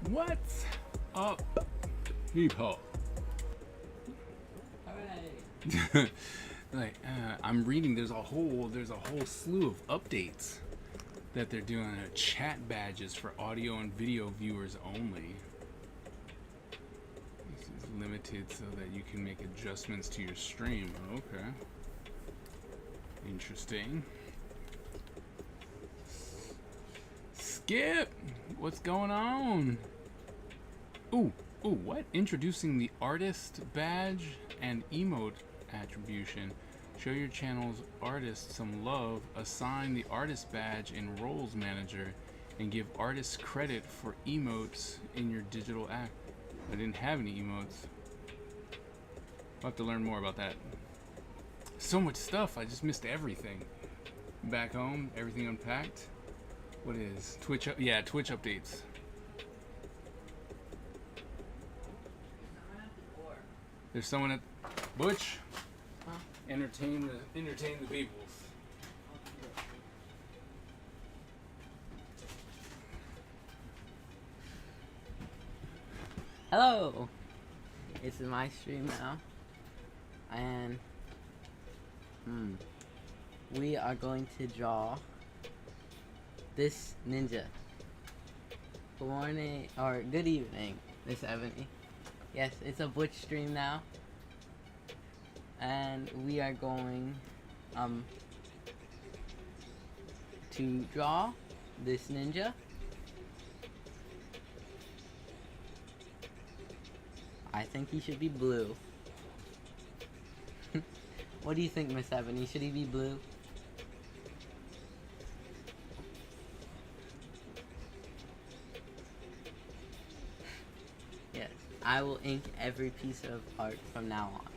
What's up, people? Alright. Like, I'm reading. There's a whole slew of updates that they're doing. Chat badges for audio and video viewers only. This is limited so that you can make adjustments to your stream. Okay. Interesting. Skip, what's going on? Ooh, what? Introducing the artist badge and emote attribution. Show your channel's artists some love. Assign the artist badge in Roles Manager and give artists credit for emotes in your digital act. I didn't have any emotes. I'll have to learn more about that. So much stuff, I just missed everything. Back home, everything unpacked. What is Twitch? Yeah, Twitch updates. There's someone at Butch. Huh? Entertain the people. Hello! This is my stream now. And we are going to draw this ninja. Good morning or good evening, Miss Ebony. Yes, it's a Butch stream now. And we are going to draw this ninja. I think he should be blue. What do you think, Miss Ebony? Should he be blue? Yes, I will ink every piece of art from now on.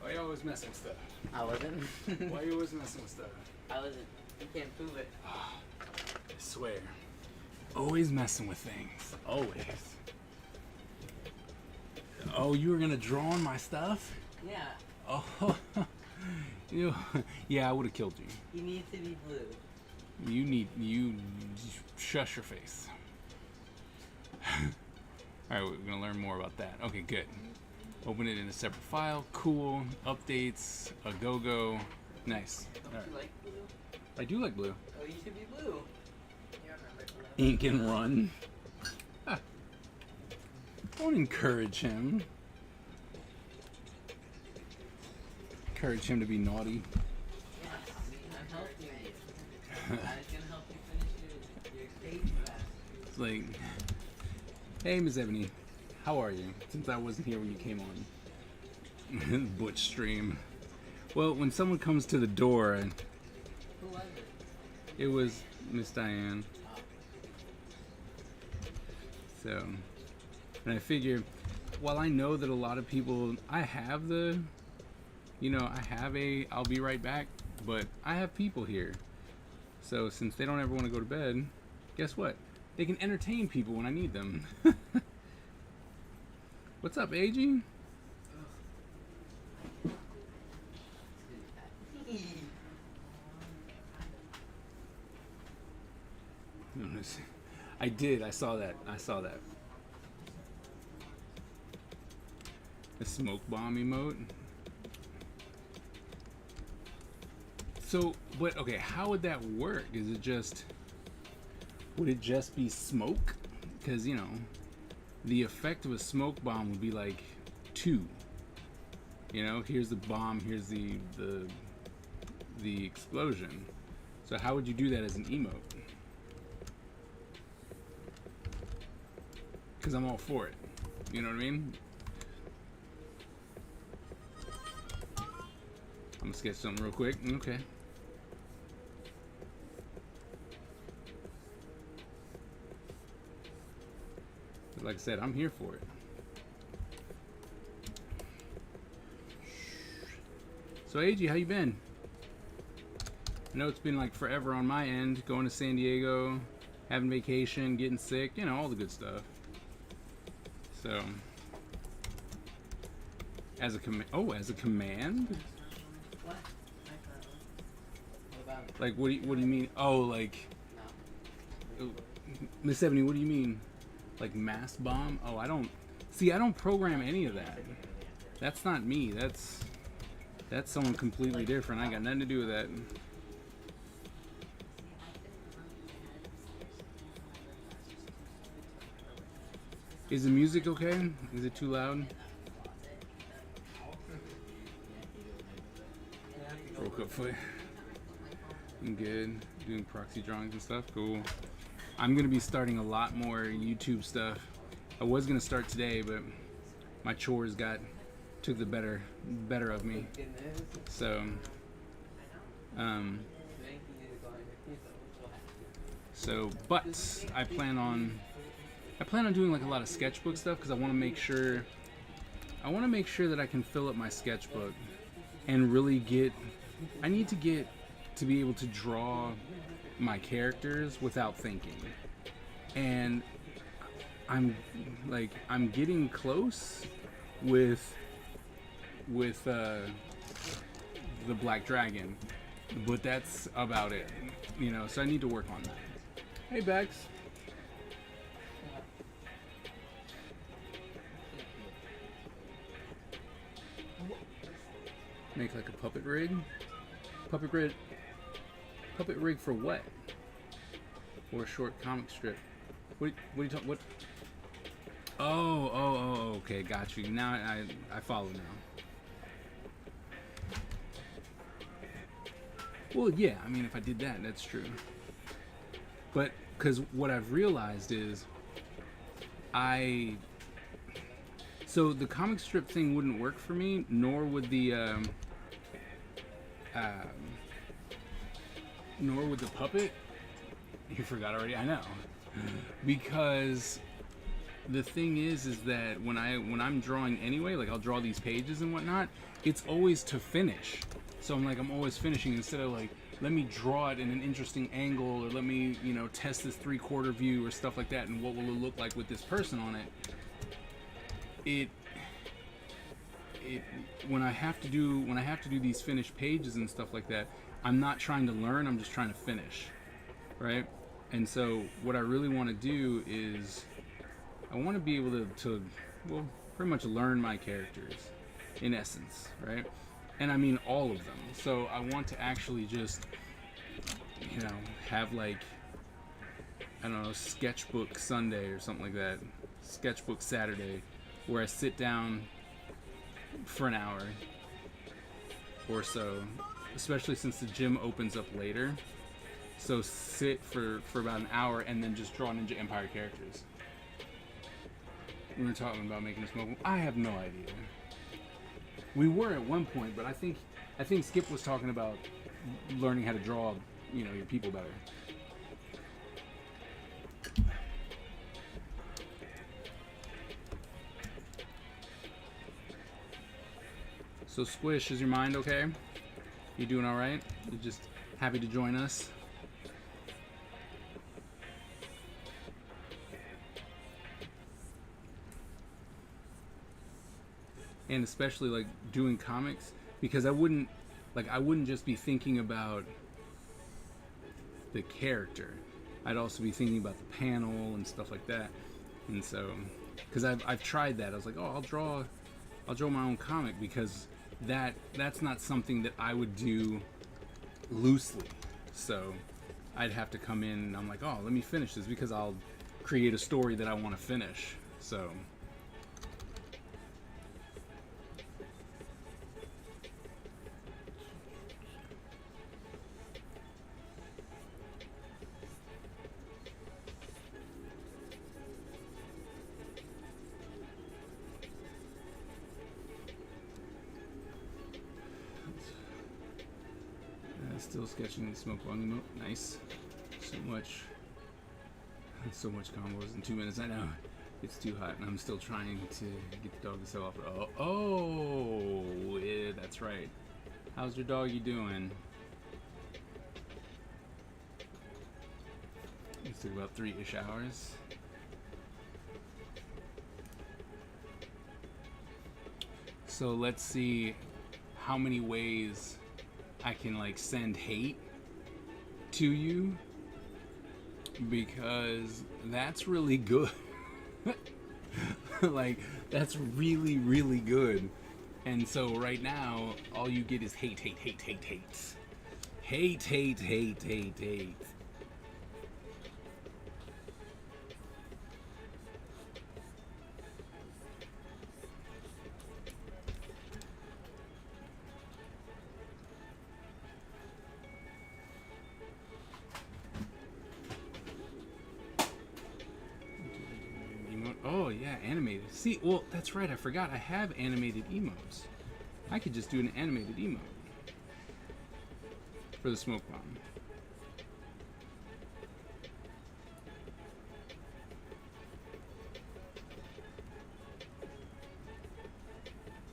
Why you always messing with stuff? I wasn't. Why you always messing with stuff? I wasn't. You can't prove it. I swear. Always messing with things. Always. Oh, you were gonna draw on my stuff? Yeah, Oh, yeah, I would have killed you. he needs to be blue. You shush your face. Alright, we're gonna learn more about that. Okay, good. Open it in a separate file. Cool. Updates. A go-go. Nice. Don't Alright. you like blue? I do like blue. Oh, you should be blue. Ink and run. Ah. Don't encourage him. Encourage him to be naughty. Yes, I'm helping you. I was gonna help you finish your crazy fast. It's like, hey, Miss Ebony, how are you? Since I wasn't here when you came on. Butch stream. Well, when someone comes to the door, Who was it? it was Miss Diane. So, and I figure, while I know that a lot of people, I have the, I have a I'll be right back, but I have people here. So since they don't ever want to go to bed, guess what? They can entertain people when I need them. What's up, AG? I did. I saw that. The smoke bomb emote. So, but okay, how would that work? Is it just, would it just be smoke? Because, the effect of a smoke bomb would be like 2. Here's the bomb, here's the explosion. So how would you do that as an emote? Because I'm all for it. You know what I mean? I'm gonna sketch something real quick. Okay. Like I said, I'm here for it. So AG, how you been? I know it's been like forever on my end, going to San Diego, having vacation, getting sick, all the good stuff. So, as a command? What? What about Like, what do you mean? Oh, like, No. Miss Ebony, what do you mean? Like mass bomb? Oh, I don't. See, I don't program any of that. That's not me. That's someone completely different. I got nothing to do with that. Is the music okay? Is it too loud? Broke up foot. I'm good. Doing proxy drawings and stuff. Cool. I'm gonna be starting a lot more YouTube stuff. I was gonna start today, but my chores took the better of me. So, but I plan on doing like a lot of sketchbook stuff because I want to make sure that I can fill up my sketchbook and really I need to get to be able to draw my characters without thinking. And I'm getting close with the Black Dragon, but that's about it, so I need to work on that. Hey Bex. Make like a puppet rig for what? Or a short comic strip? What are you talking? What? Oh, okay, got you. Now I follow now. Well, yeah, I mean, if I did that, that's true. But because what I've realized is, so the comic strip thing wouldn't work for me, nor would the puppet. You forgot already? I know. Because the thing is that when I'm drawing anyway, like I'll draw these pages and whatnot, it's always to finish. So I'm always finishing instead of like, let me draw it in an interesting angle, or let me, test this 3/4 view or stuff like that, and what will it look like with this person on it. When I have to do these finished pages and stuff like that, I'm not trying to learn, I'm just trying to finish, right? And so what I really want to do is I want to be able to pretty much learn my characters in essence, right? And I mean all of them. So I want to actually just have like, I don't know, sketchbook Sunday or something like that, sketchbook Saturday, where I sit down for an hour or so, especially since the gym opens up later. So sit for about an hour and then just draw Ninja Empire characters. We were talking about making a smoke. I have no idea. We were at one point, but I think Skip was talking about learning how to draw, your people better. So Squish, is your mind okay? You doing all right? You just happy to join us? And especially like doing comics, because I wouldn't just be thinking about the character. I'd also be thinking about the panel and stuff like that. And so, because I've tried that, I was like, oh, I'll draw my own comic, because that's not something that I would do loosely. So I'd have to come in and I'm like, oh, let me finish this, because I'll create a story that I want to finish. So still sketching the smoke long emote. Nice. So much combos in 2 minutes. I know it's too hot, and I'm still trying to get the dog to sell off. Oh, yeah, that's right. How's your doggy doing? It took about 3-ish hours. So let's see how many ways I can like send hate to you because that's really good. Like, that's really, really good. And so right now, all you get is hate, hate, hate, hate, hate. Hate, hate, hate, hate, hate. Oh yeah, animated. See, well, that's right. I forgot. I have animated emotes. I could just do an animated emote for the smoke bomb.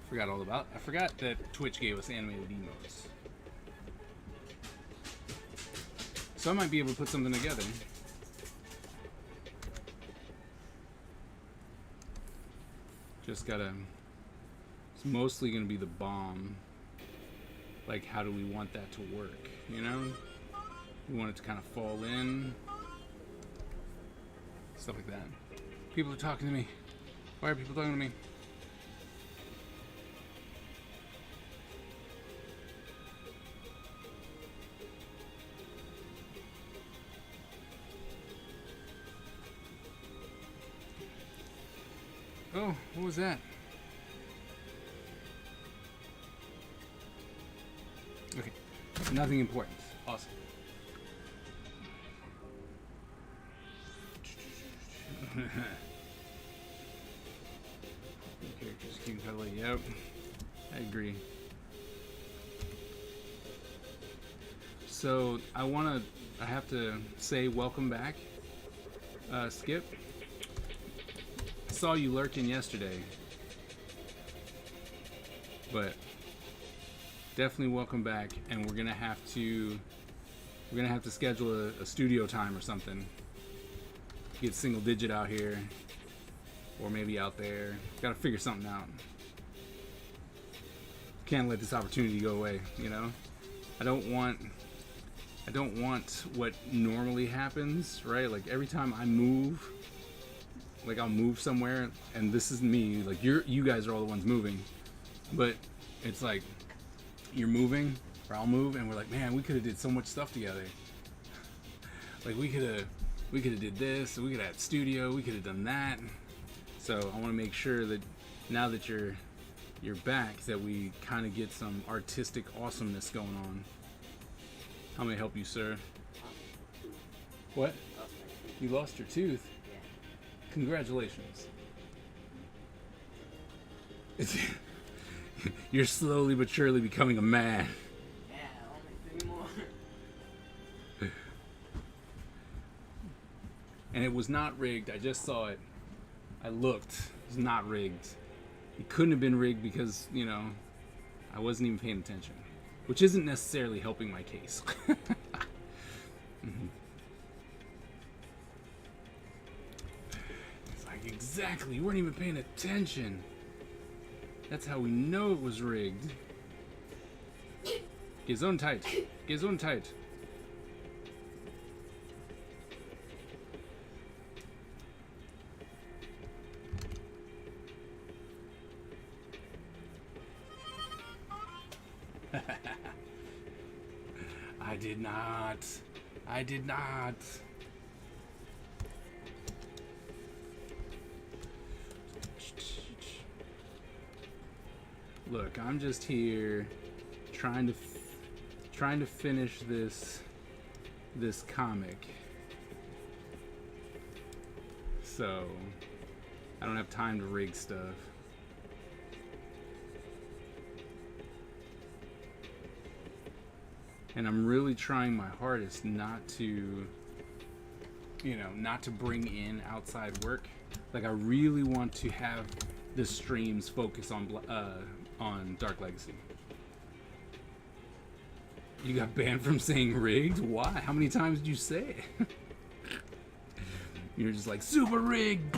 Forgot all about. I forgot that Twitch gave us animated emotes. So I might be able to put something together. Just gotta. It's mostly gonna be the bomb. Like, how do we want that to work? You know? We want it to kind of fall in. Stuff like that. People are talking to me. Why are people talking to me? Oh, what was that? Okay, nothing important. Awesome. Characters keep cuddly. Yep, I agree. So I have to say welcome back, Skip. I saw you lurking yesterday, but definitely welcome back. And we're gonna have to schedule a studio time or something. Get single digit out here, or maybe out there. Gotta figure something out. Can't let this opportunity go away. You know, I don't want what normally happens, right? Like every time I move. Like I'll move somewhere, and this is me. Like you guys are all the ones moving, but it's like you're moving, or I'll move, and we're like, man, we could have did so much stuff together. Like we could have did this, we could have had studio, we could have done that. So I want to make sure that now that you're back, that we kind of get some artistic awesomeness going on. How may I help you, sir? What? You lost your tooth? Congratulations. You're slowly but surely becoming a man. Yeah, only 3 more. And it was not rigged. I just saw it. I looked. It was not rigged. It couldn't have been rigged because, you know, I wasn't even paying attention. Which isn't necessarily helping my case. Mm-hmm. Exactly, you weren't even paying attention. That's how we know it was rigged. Gesundheit. Gesundheit. I did not. I did not. Look, I'm just here trying to finish this comic. So I don't have time to rig stuff. And I'm really trying my hardest not to, you know, not to bring in outside work. Like I really want to have the streams focus on Dark Legacy. You got banned from saying rigged? Why? How many times did you say it? You're just like, super rigged.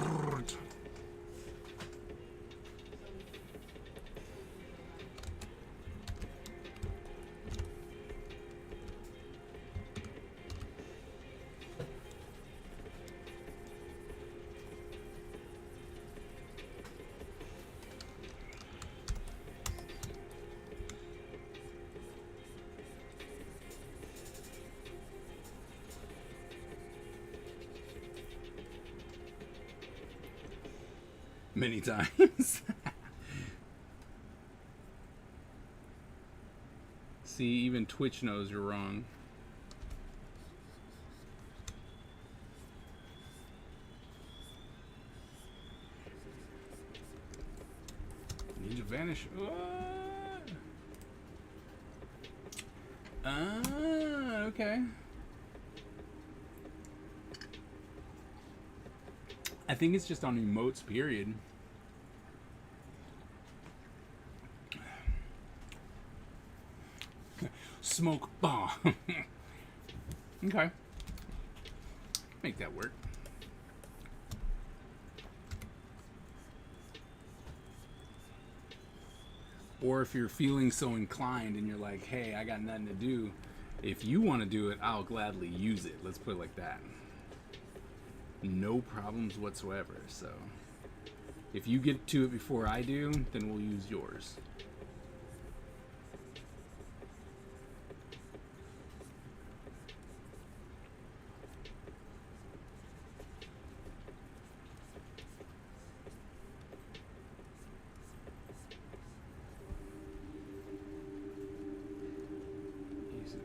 Many times. See, even Twitch knows you're wrong. Ninja vanish. Okay. I think it's just on emotes, period. Smoke bomb. Okay. Make that work. Or if you're feeling so inclined and you're like, hey, I got nothing to do, if you want to do it, I'll gladly use it. Let's put it like that. No problems whatsoever. So if you get to it before I do, then we'll use yours.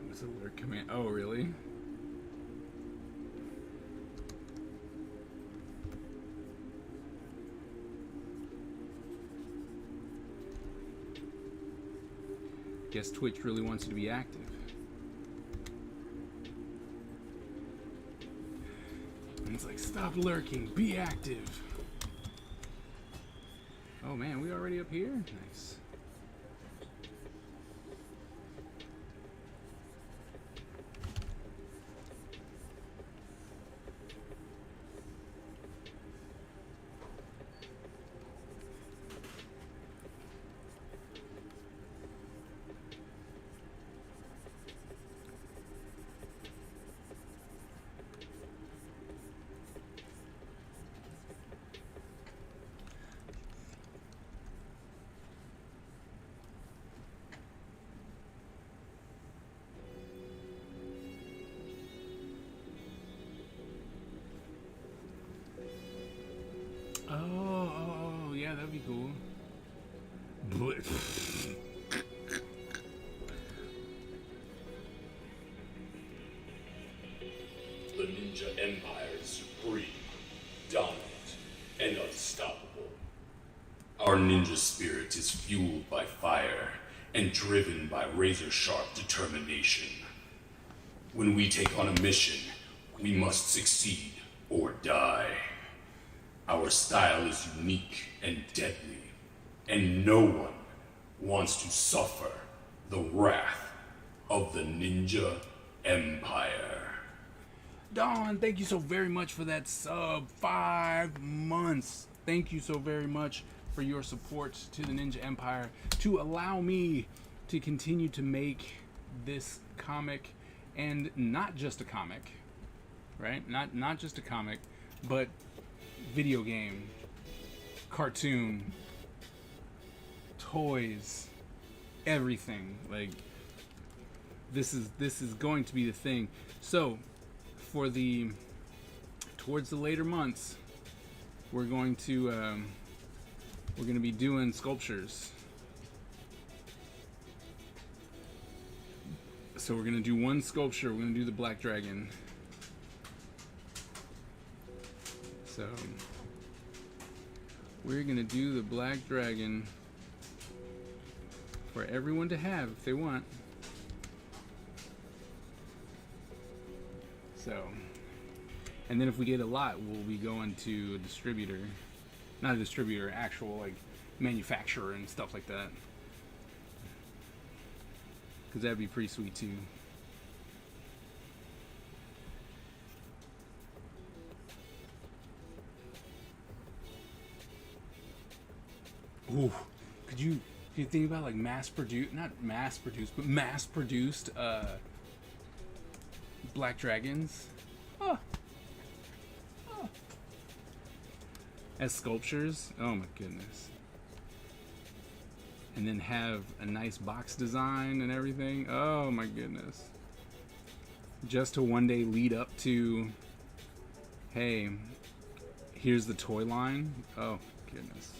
Use alert command. Oh, really? Guess Twitch really wants you to be active. And it's like, stop lurking, be active. Oh man, we already up here? Nice. Oh, yeah, that'd be cool. But the Ninja Empire is supreme, dominant, and unstoppable. Our ninja spirit is fueled by fire and driven by razor-sharp determination. When we take on a mission, we must succeed or die. Our style is unique and deadly, and no one wants to suffer the wrath of the Ninja Empire. Don, thank you so very much for that sub. 5 months. Thank you so very much for your support to the Ninja Empire, to allow me to continue to make this comic, and not just a comic, right? Not just a comic, but video game, cartoon, toys, everything. Like, this is going to be the thing. So for towards the later months, we're going to be doing sculptures. So we're gonna do one sculpture. We're gonna do the Black Dragon. So we're gonna do the Black Dragon for everyone to have if they want. So, and then if we get a lot, we'll be going to a distributor. Not a distributor, actual like manufacturer and stuff like that. Because that'd be pretty sweet too. Ooh, could you think about like not mass produced, but mass produced Black Dragons? Oh. Oh. As sculptures? Oh my goodness. And then have a nice box design and everything. Oh my goodness. Just to one day lead up to, hey, here's the toy line. Oh goodness.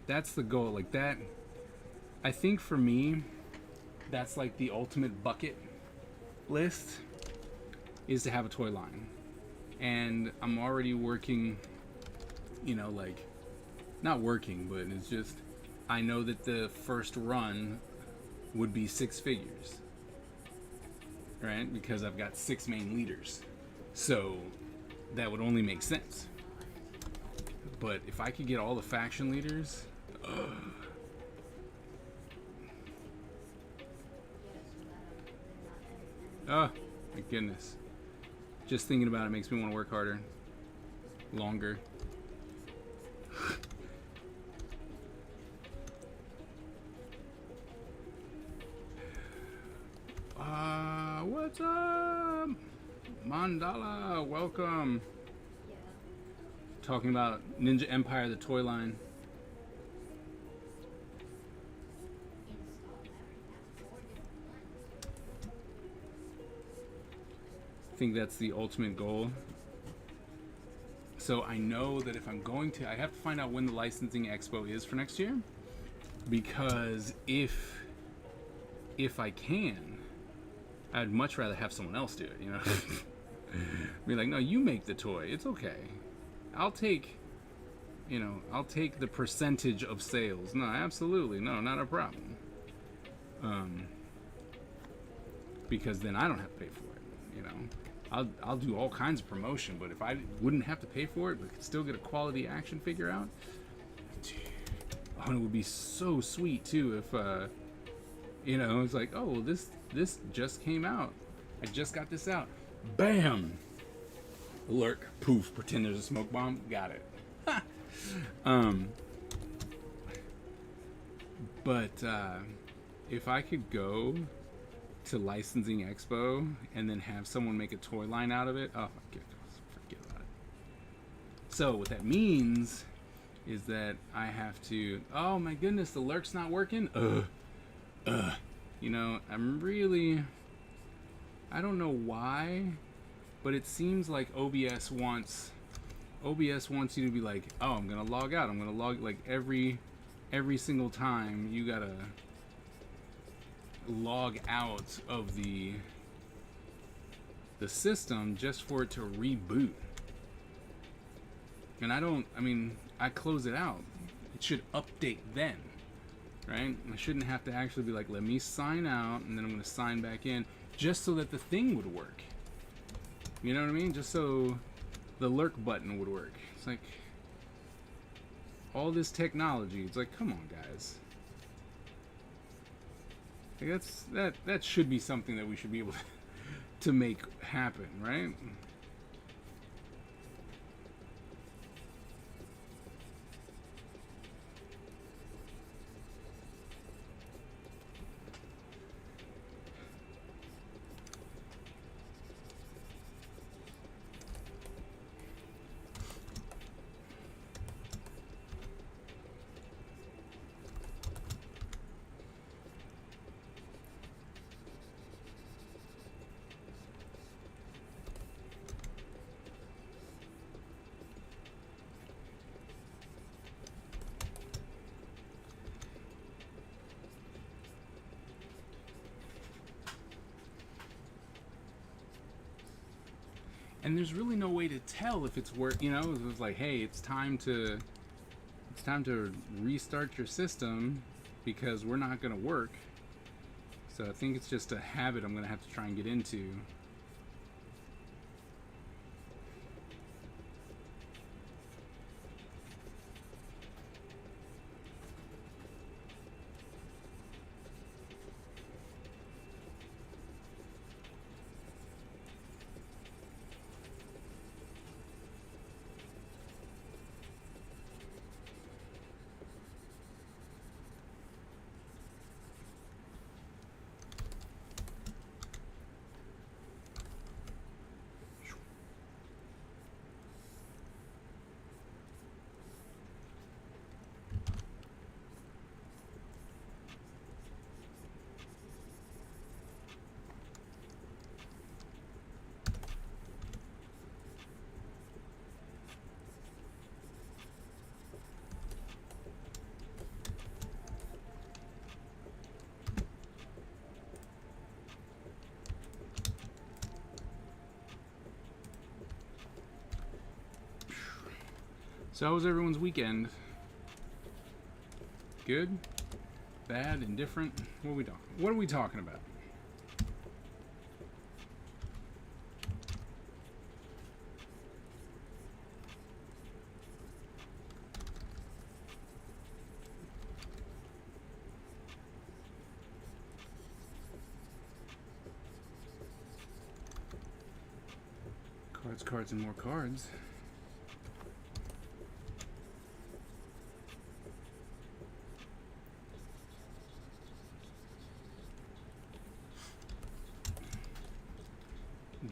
That's the goal. Like that, I think for me, that's like the ultimate bucket list, is to have a toy line. And I'm already working, like, not working, but it's just, I know that the first run would be 6 figures, right? Because I've got 6 main leaders. So that would only make sense. But if I could get all the faction leaders, oh my goodness. Just thinking about it makes me want to work harder. Longer. What's up? Mandala, welcome. Talking about Ninja Empire, the toy line. I think that's the ultimate goal. So I know that if I'm going to, I have to find out when the licensing expo is for next year, because if I can, I'd much rather have someone else do it, Be like, no, you make the toy. It's okay. I'll take the percentage of sales. No, absolutely. No, not a problem. Because then I don't have to pay for it, I'll do all kinds of promotion, but if I wouldn't have to pay for it, but could still get a quality action figure out, and it would be so sweet too if, it's like, oh, this just came out. I just got this out. Bam! Lurk, poof, pretend there's a smoke bomb. Got it. But if I could go to Licensing Expo and then have someone make a toy line out of it, oh my goodness, forget about it. So what that means is that I have to, oh my goodness, the lurk's not working. I'm really, I don't know why, but it seems like OBS wants you to be like, oh, I'm gonna log out. I'm gonna log, like, every single time you gotta log out of the system just for it to reboot. And I close it out. It should update then, right? I shouldn't have to actually be like, let me sign out and then I'm gonna sign back in, just so that the thing would work. You know what I mean? Just so the lurk button would work. It's like all this technology. It's like, come on, guys. Like that should be something that we should be able to make happen, right? And there's really no way to tell if it's work. It's like, hey, it's time to restart your system because we're not going to work. So I think it's just a habit I'm going to have to try and get into. So how was everyone's weekend? Good? Bad? Indifferent? What are we talking about? Cards, cards, and more cards.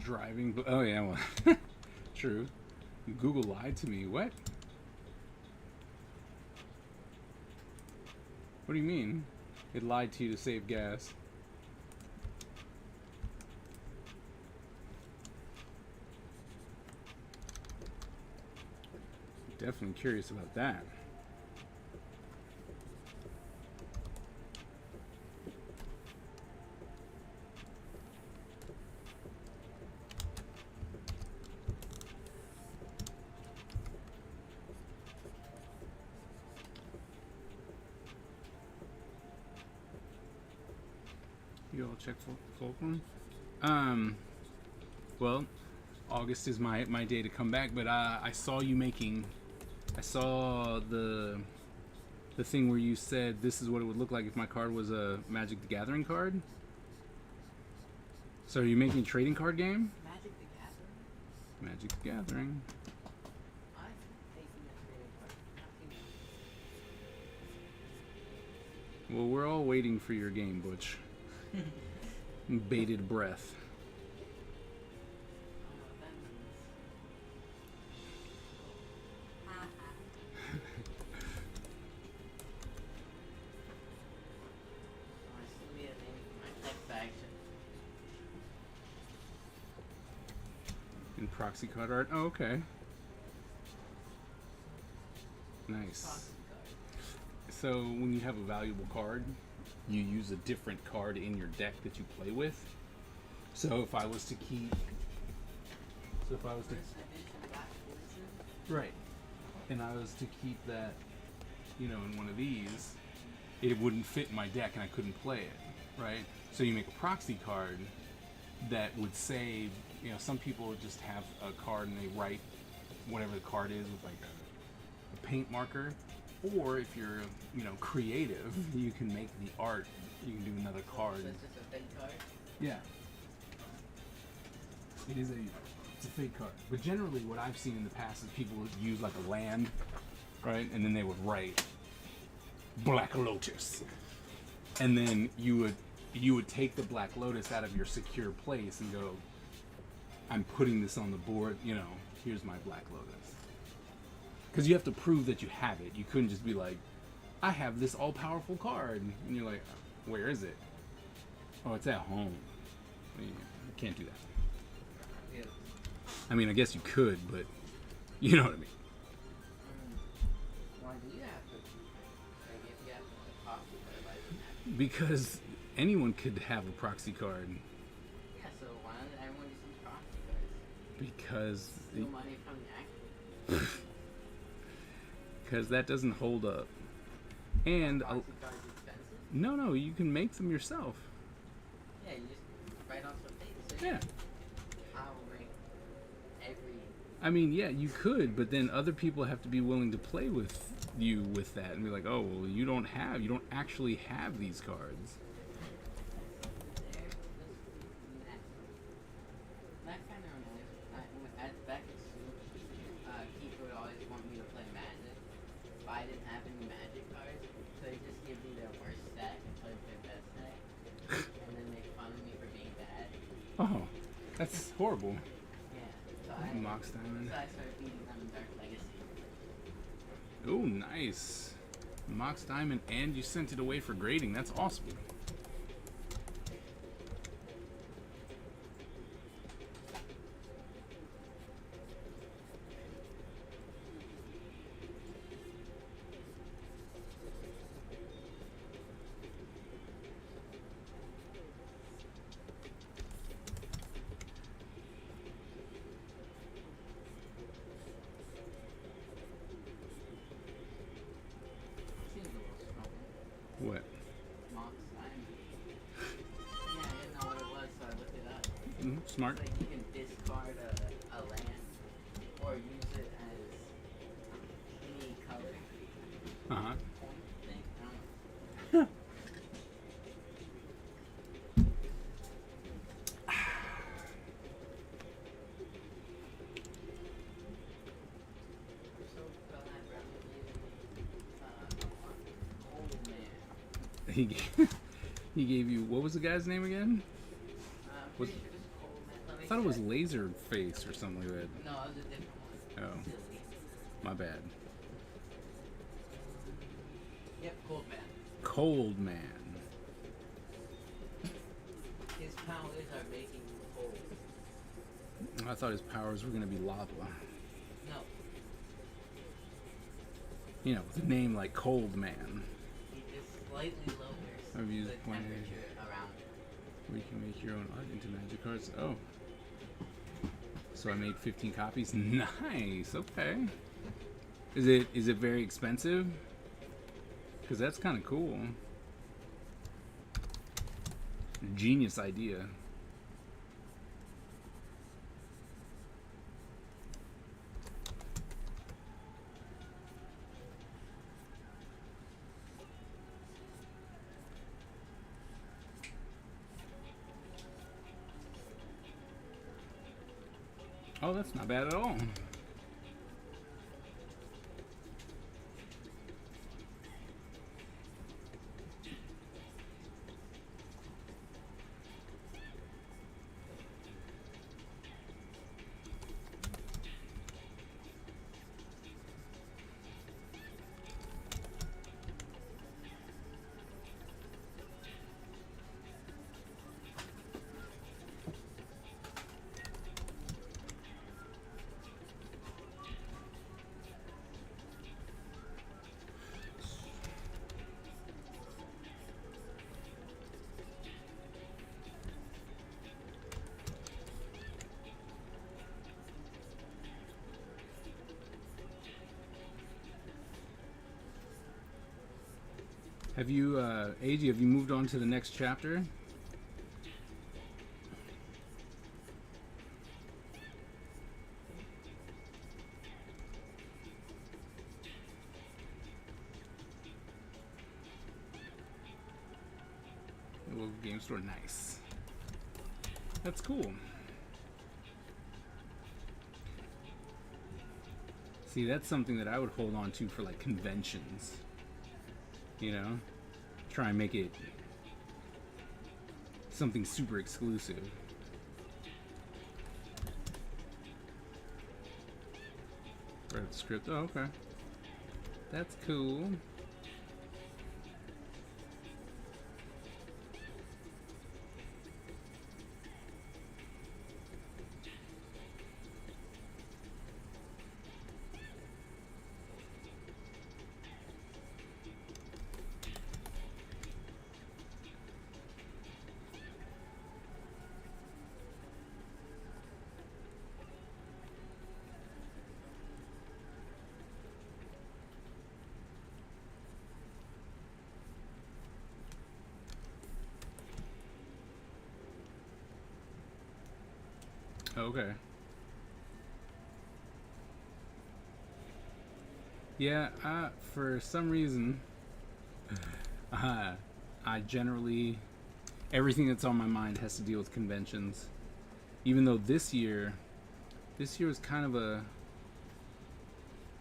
Driving. Oh yeah, well, true. Google lied to me. What? What do you mean? It lied to you to save gas. Definitely curious about that. You all check Fulcrum? Well, August is my day to come back, but I saw you making. I saw the thing where you said this is what it would look like if my card was a Magic the Gathering card. So are you making a trading card game? Magic the Gathering? Magic the Gathering. I'm taking a trading card. Well, we're all waiting for your game, Butch. Bated breath. In proxy card art? Oh, okay. Nice. So when you have a valuable card, you use a different card in your deck that you play with. So if I was to keep... Right. And I was to keep that, you know, in one of these, it wouldn't fit in my deck and I couldn't play it, right? So you make a proxy card that would say, you know, some people just have a card and they write whatever the card is with like a paint marker. Or if you're, you know, creative, you can make the art. You can do another card. So it's just a fake card? Yeah. It's a fake card. But generally what I've seen in the past is people would use like a land, right? And then they would write Black Lotus. And then you would take the Black Lotus out of your secure place and go, I'm putting this on the board, you know, here's my Black Lotus. Because you have to prove that you have it. You couldn't just be like, I have this all-powerful card. And you're like, where is it? Oh, it's at home. You can't do that. Yeah. I mean, I guess you could, but you know what I mean. Why do you have to? Like, if you have to like, proxy card, why do you have to? Because anyone could have a proxy card. Yeah, so why doesn't everyone just use proxy cards? Because Steal money from the actual. because that doesn't hold up. And Proxy cards expensive? no, you can make them yourself. Yeah, you just write on some paper. So Yeah. I'll rank every. I mean, yeah, you could, but then other people have to be willing to play with you with that and be like, oh, well, you don't actually have these cards. That kind of reminds me. Back at school, Keith would always want me to play Magic. If I didn't have any Magic cards, so he'd just give me their worst stack and play their best stack, and then make fun of me for being bad. Oh, that's horrible. Yeah. So Mox Diamond. I started beating them in Dark Legacy. Oh, nice. Mox Diamond, and you sent it away for grading. That's awesome. Smart. Like you can discard a land or use it as any color Uh-huh. point thing. I don't know. So Brown old man. He gave you, what was the guy's name again? Pretty sure it's cold man. Let me I thought it was check. Laser Face or something like that. No, it was a different one. Oh, Silly. my bad. Yep, cold man. Cold Man. His powers are making you cold. I thought his powers were gonna be lava. No, You know, with a name like Cold Man. he just slightly lowers I've used the one temperature around him. Where you can make your own art into magic cards. Oh. So I made 15 copies. Nice. Okay. Is it very expensive? Because that's kind of cool. Genius idea. Oh, that's not bad at all. Have you, AJ, have you moved on to the next chapter? The local game store, nice. That's cool. See, that's something that I would hold on to for like conventions. You know? Try and make it something super exclusive. Write the script. Oh, okay. That's cool. Okay. Yeah, for some reason, I generally, everything that's on my mind has to deal with conventions. Even though this year was kind of a,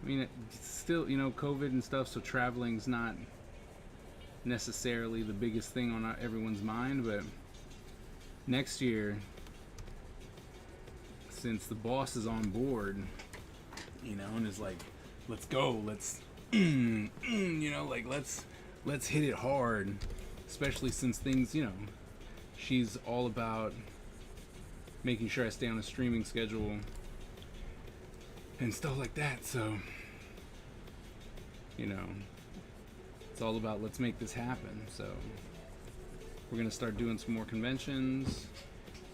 I mean, it's still, you know, COVID and stuff, so traveling's not necessarily the biggest thing on everyone's mind, but next year, since the boss is on board, you know, and is like, let's go, let's, you know, like, let's hit it hard, especially since things, you know, she's all about making sure I stay on a streaming schedule and stuff like that, so, you know, it's all about let's make this happen. So we're gonna start doing some more conventions,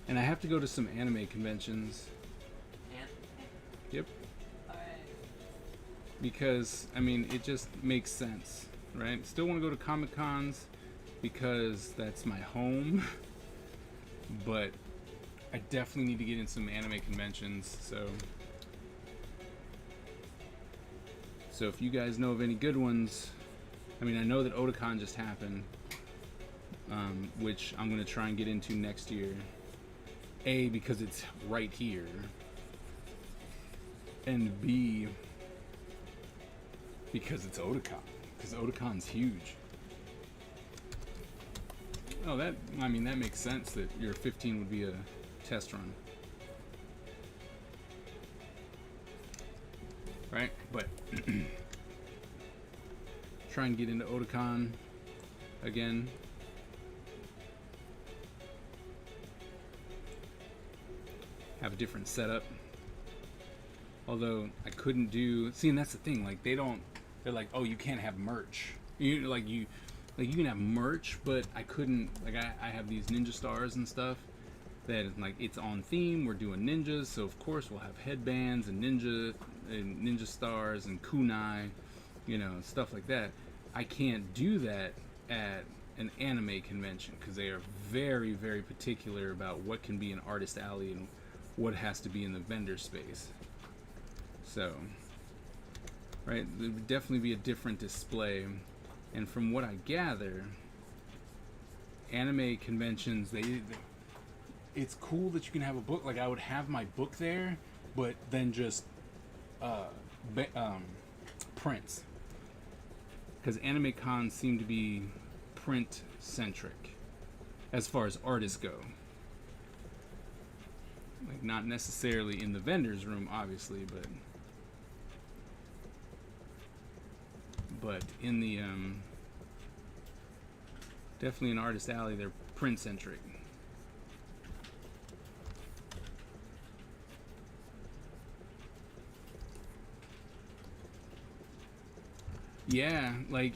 and I have to go to some anime conventions. Yep. Because, I mean, it just makes sense, right? Still want to go to Comic Cons because that's my home, but I definitely need to get in some anime conventions. So if you guys know of any good ones, I mean, I know that Otakon just happened, which I'm gonna try and get into next year. A, because it's right here, and B, because it's Otakon. Because Otakon's huge. Oh, that makes sense that your 15 would be a test run. Right? But try and get into Otakon again. Have a different setup. Although I couldn't do, see, and that's the thing, like they're like, oh, you can't have merch. You can have merch, but I couldn't, like I have these ninja stars and stuff that like it's on theme. We're doing ninjas, so of course we'll have headbands and ninja stars and kunai, stuff like that. I can't do that at an anime convention because they are very, very particular about what can be an artist alley and what has to be in the vendor space. So, right, there would definitely be a different display. And from what I gather, anime conventions, it's cool that you can have a book. Like I would have my book there, but then just prints. Because anime cons seem to be print centric as far as artists go. Like not necessarily in the vendor's room, obviously, but in the definitely an artist alley, they're print centric. Yeah, like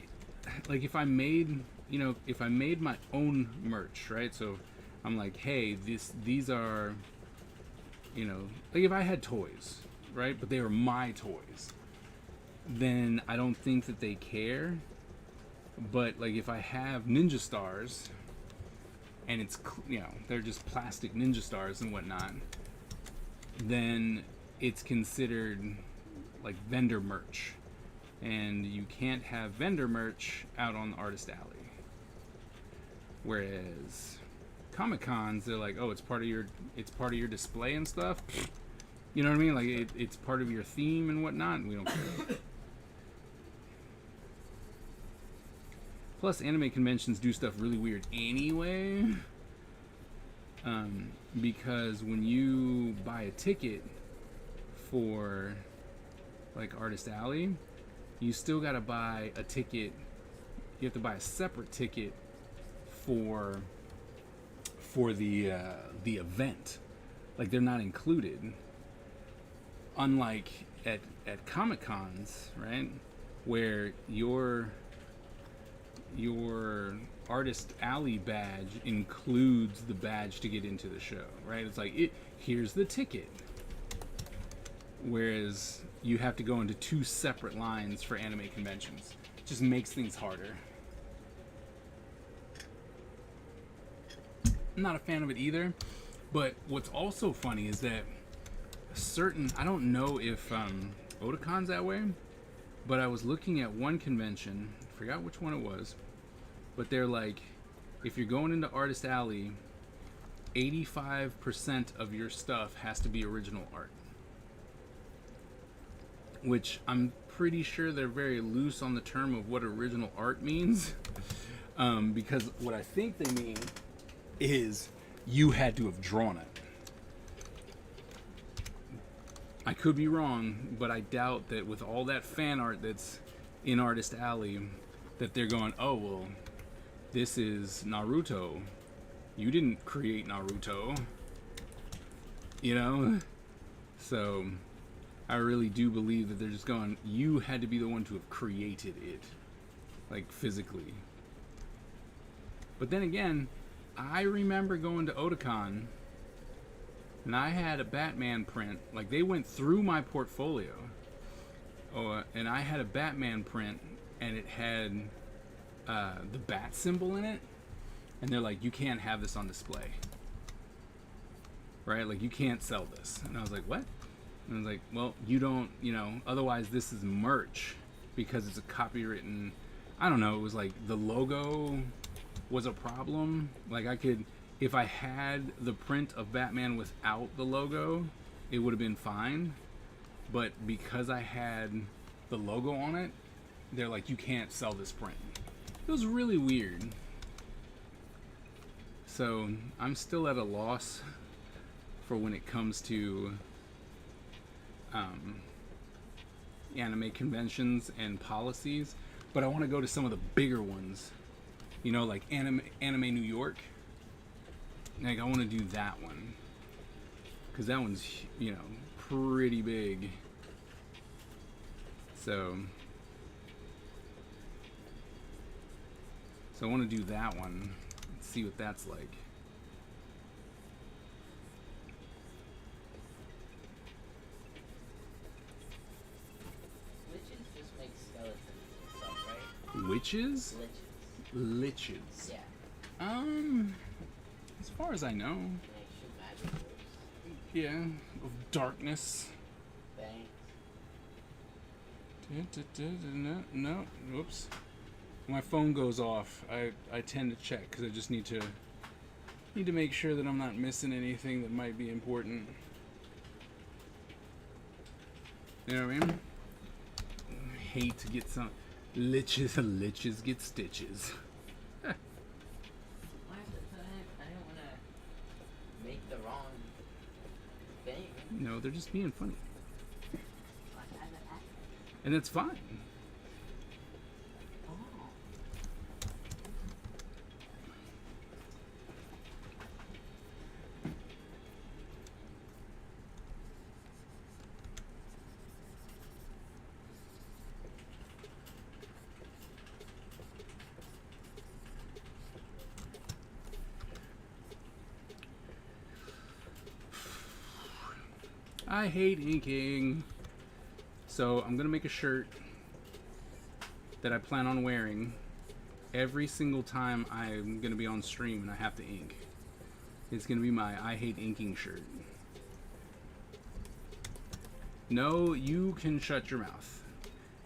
if I made my own merch, right? So I'm like, hey, these are, like if I had toys, right? But they were my toys, then I don't think that they care. But like if I have ninja stars and it's, they're just plastic ninja stars and whatnot, then it's considered like vendor merch. And you can't have vendor merch out on the artist alley. Whereas Comic-Cons, they're like, oh, it's part of your display and stuff. You know what I mean? Like it's part of your theme and whatnot, and we don't care. Plus, anime conventions do stuff really weird anyway. Because when you buy a ticket for like Artist Alley, you still gotta buy a ticket. You have to buy a separate ticket for the event. Like they're not included. Unlike at Comic Cons, right, where your Artist Alley badge includes the badge to get into the show, right? It's like here's the ticket. Whereas you have to go into two separate lines for anime conventions. It just makes things harder. I'm not a fan of it either. But what's also funny is that I don't know if Otakon's that way, but I was looking at one convention, I forgot which one it was, but they're like, if you're going into Artist Alley, 85% of your stuff has to be original art. Which I'm pretty sure they're very loose on the term of what original art means. Because what I think they mean is you had to have drawn it. I could be wrong, but I doubt that with all that fan art that's in Artist Alley, that they're going, oh, well, this is Naruto. You didn't create Naruto. So I really do believe that they're just going, you had to be the one to have created it, like physically. But then again, I remember going to Otakon and I had a Batman print. Like they went through my portfolio. And I had a Batman print and it had the bat symbol in it. And they're like, you can't have this on display. right? Like, you can't sell this. And I was like, what? And I was like, well, you don't, otherwise this is merch because it's a copywritten. I don't know. It was like the logo was a problem. Like, I could, if I had the print of Batman without the logo, it would have been fine. But because I had the logo on it, they're like, you can't sell this print. It was really weird. So I'm still at a loss for when it comes to anime conventions and policies, but I want to go to some of the bigger ones, like Anime New York. Like, I want to do that one because that one's pretty big. So I want to do that one. Let's see what that's like. Witches just make skeletons and stuff, right? Witches? Liches. Yeah. As far as I know. They shoot magic wolves. Yeah, of darkness. Bangs. No, whoops. My phone goes off. I tend to check because I just need to make sure that I'm not missing anything that might be important. You know what I mean? I hate to get some liches get stitches. I don't want to make the wrong thing. No, they're just being funny. And that's fine. I hate inking. So I'm gonna make a shirt that I plan on wearing every single time I'm gonna be on stream and I have to ink. It's gonna be my I hate inking shirt. No, you can shut your mouth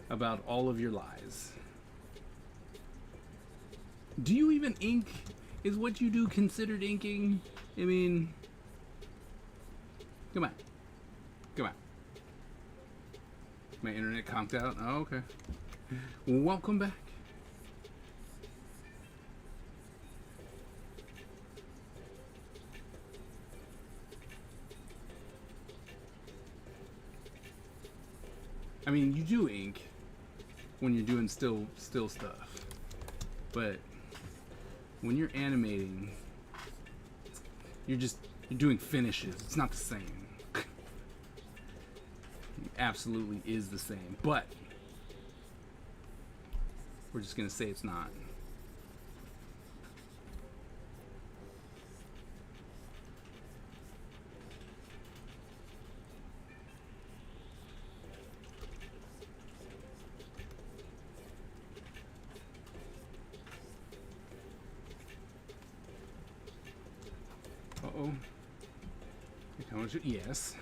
about all of your lies. Do you even ink? Is what you do considered inking? I mean, come on. Come on. My internet conked out. Oh, okay. Welcome back. I mean, you do ink when you're doing still stuff, but when you're animating, you're doing finishes. It's not the same. Absolutely is the same, but we're just gonna say it's not. Uh-oh. Yes.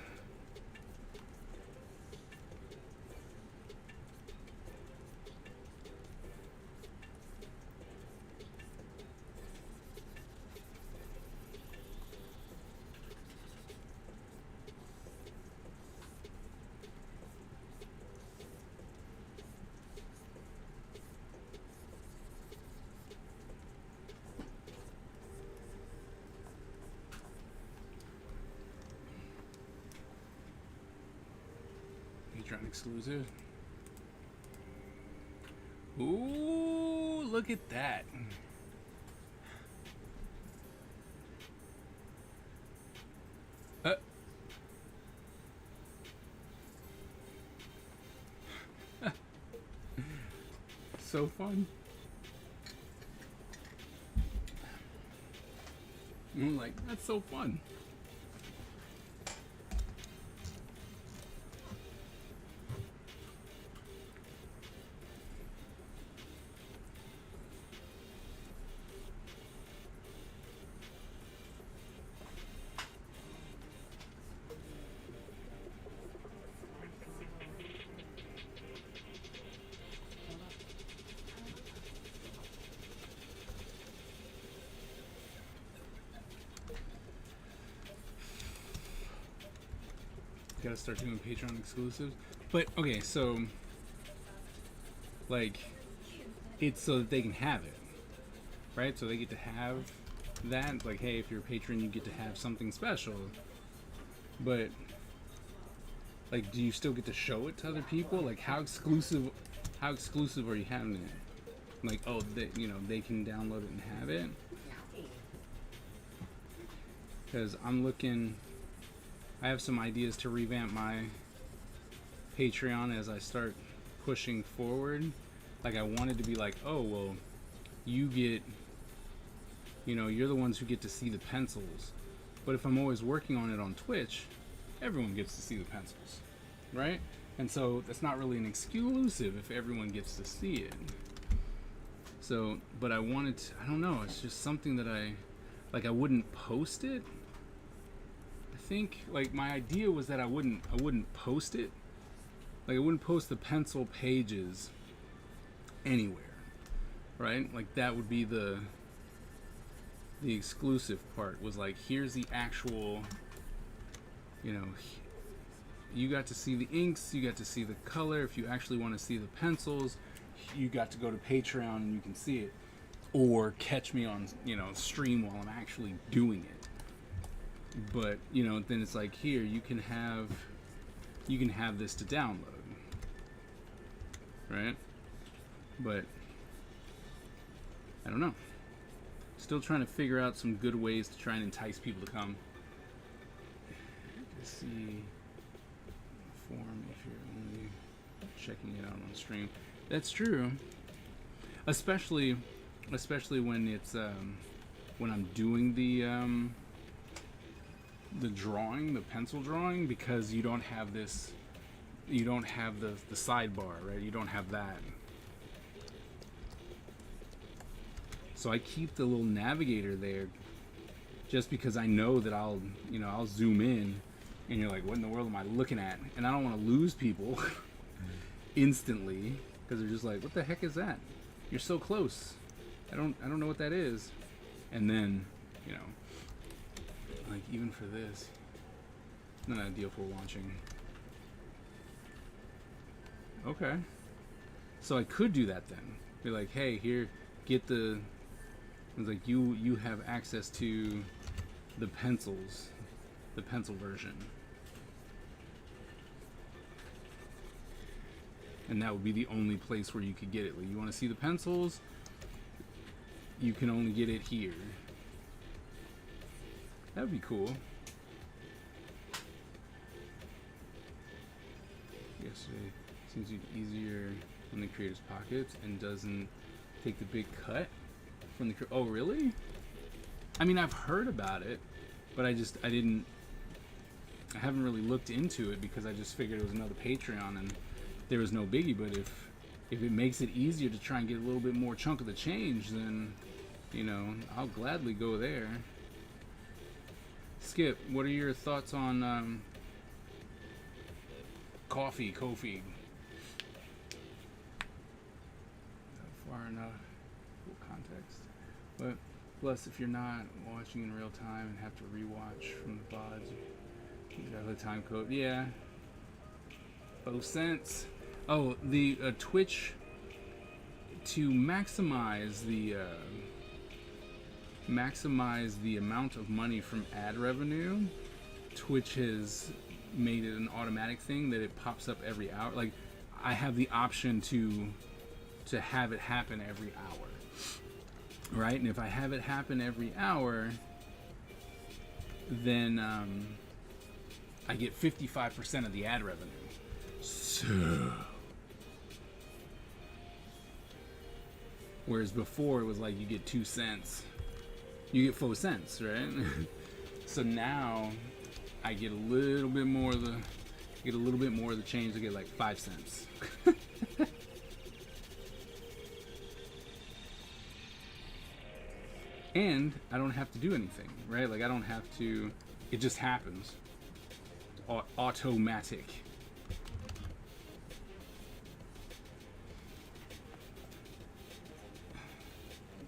Patreon exclusive. Ooh, look at that. So fun. I'm like, that's so fun. gotta start doing Patreon exclusives. But okay, so like it's so that they can have it, right? So they get to have that. Like, hey, if you're a patron, you get to have something special. But like, do you still get to show it to other people? Like, how exclusive are you having it? Like, oh, they, you know, they can download it and have it. Because I'm looking, I have some ideas to revamp my Patreon as I start pushing forward. Like, I wanted to be like, oh, well, you get, you know, you're the ones who get to see the pencils. But if I'm always working on it on Twitch, everyone gets to see the pencils, right? And so that's not really an exclusive if everyone gets to see it. So, but I wanted to, I don't know, it's just something that I wouldn't post it. I think, like, my idea was that I wouldn't post it. Like, I wouldn't post the pencil pages anywhere, right? Like, that would be the exclusive part, was like, here's the actual, you know, you got to see the inks, you got to see the color. If you actually want to see the pencils, you got to go to Patreon and you can see it, or catch me on, you know, stream while I'm actually doing it. But, you know, then it's like, here, you can have this to download, right? But I don't know. Still trying to figure out some good ways to try and entice people to come. Let's see. Form if you're only checking it out on stream. That's true. Especially when it's when I'm doing the drawing, the pencil drawing, because you don't have this, you don't have the sidebar, right? You don't have that. So I keep the little navigator there just because I know that I'll zoom in and you're like, what in the world am I looking at? And I don't want to lose people instantly because they're just like, what the heck is that? You're so close. I don't know what that is. And then, you know, like, even for this, not ideal for launching. Okay. So I could do that then. Be like, hey, here, get the, it's like, you have access to the pencils, the pencil version. And that would be the only place where you could get it. Like, you want to see the pencils, you can only get it here. That would be cool. Yesterday seems to be easier in the creator's pockets and doesn't take the big cut from the. Oh, really? I mean, I've heard about it, but I haven't really looked into it because I just figured it was another Patreon and there was no biggie. But if it makes it easier to try and get a little bit more chunk of the change, then, you know, I'll gladly go there. Skip, what are your thoughts on Kofi? Far enough, full context. But plus, if you're not watching in real time and have to rewatch from the VODs, you have the time code. Yeah. 0 cents. Oh, the Twitch, to maximize the amount of money from ad revenue, Twitch has made it an automatic thing that it pops up every hour. Like, I have the option to have it happen every hour, right? And if I have it happen every hour, then I get 55% of the ad revenue. So, whereas before it was like you get 2 cents. You get 4 cents, right? So now I get a little bit more of the change. I get like 5 cents. And I don't have to do anything, right? Like, I don't have to, it just happens. Automatic.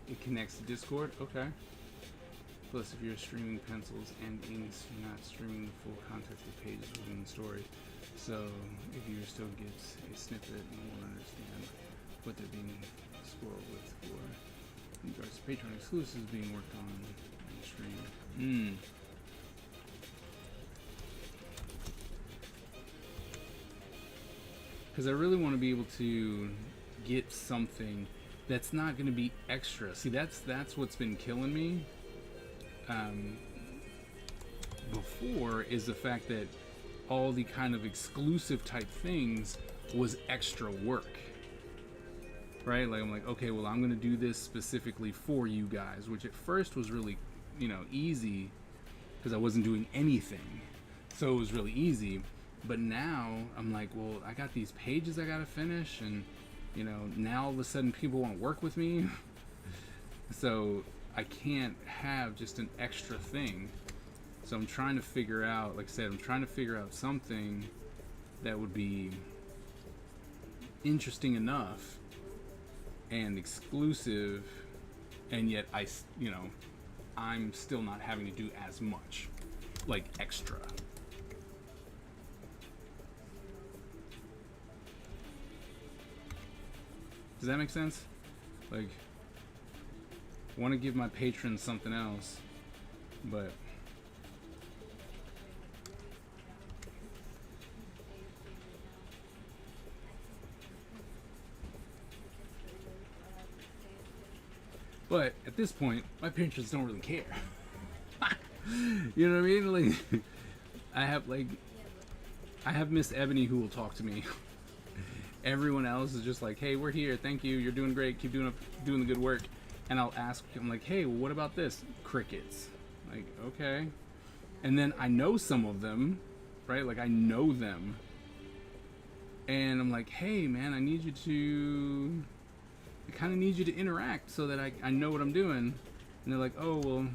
It connects to Discord, okay. Plus, if you're streaming pencils and inks, you're not streaming the full context of pages within the story. So, if you still get a snippet, you won't understand what they're being spoiled with for. In regards to Patreon exclusives being worked on the stream. Because I really want to be able to get something that's not going to be extra. See, that's what's been killing me before, is the fact that all the kind of exclusive type things was extra work, right? Like, I'm like, okay, well, I'm going to do this specifically for you guys, which at first was really, easy because I wasn't doing anything. So it was really easy. But now I'm like, well, I got these pages I got to finish, and now all of a sudden people want to work with me. So I can't have just an extra thing. So I'm trying to figure out, like I said, I'm trying to figure out something that would be interesting enough and exclusive, and yet I'm still not having to do as much, like extra. Does that make sense? Like, I want to give my patrons something else, but at this point, my patrons don't really care. You know what I mean? Like, I have Miss Ebony who will talk to me. Everyone else is just like, hey, we're here, thank you, you're doing great, keep doing the good work. And I'll ask, I'm like, hey, well, what about this? Crickets. Like, okay. And then I know some of them, right? Like, I know them. And I'm like, hey, man, I kind of need you to interact so that I know what I'm doing. And they're like, oh, well,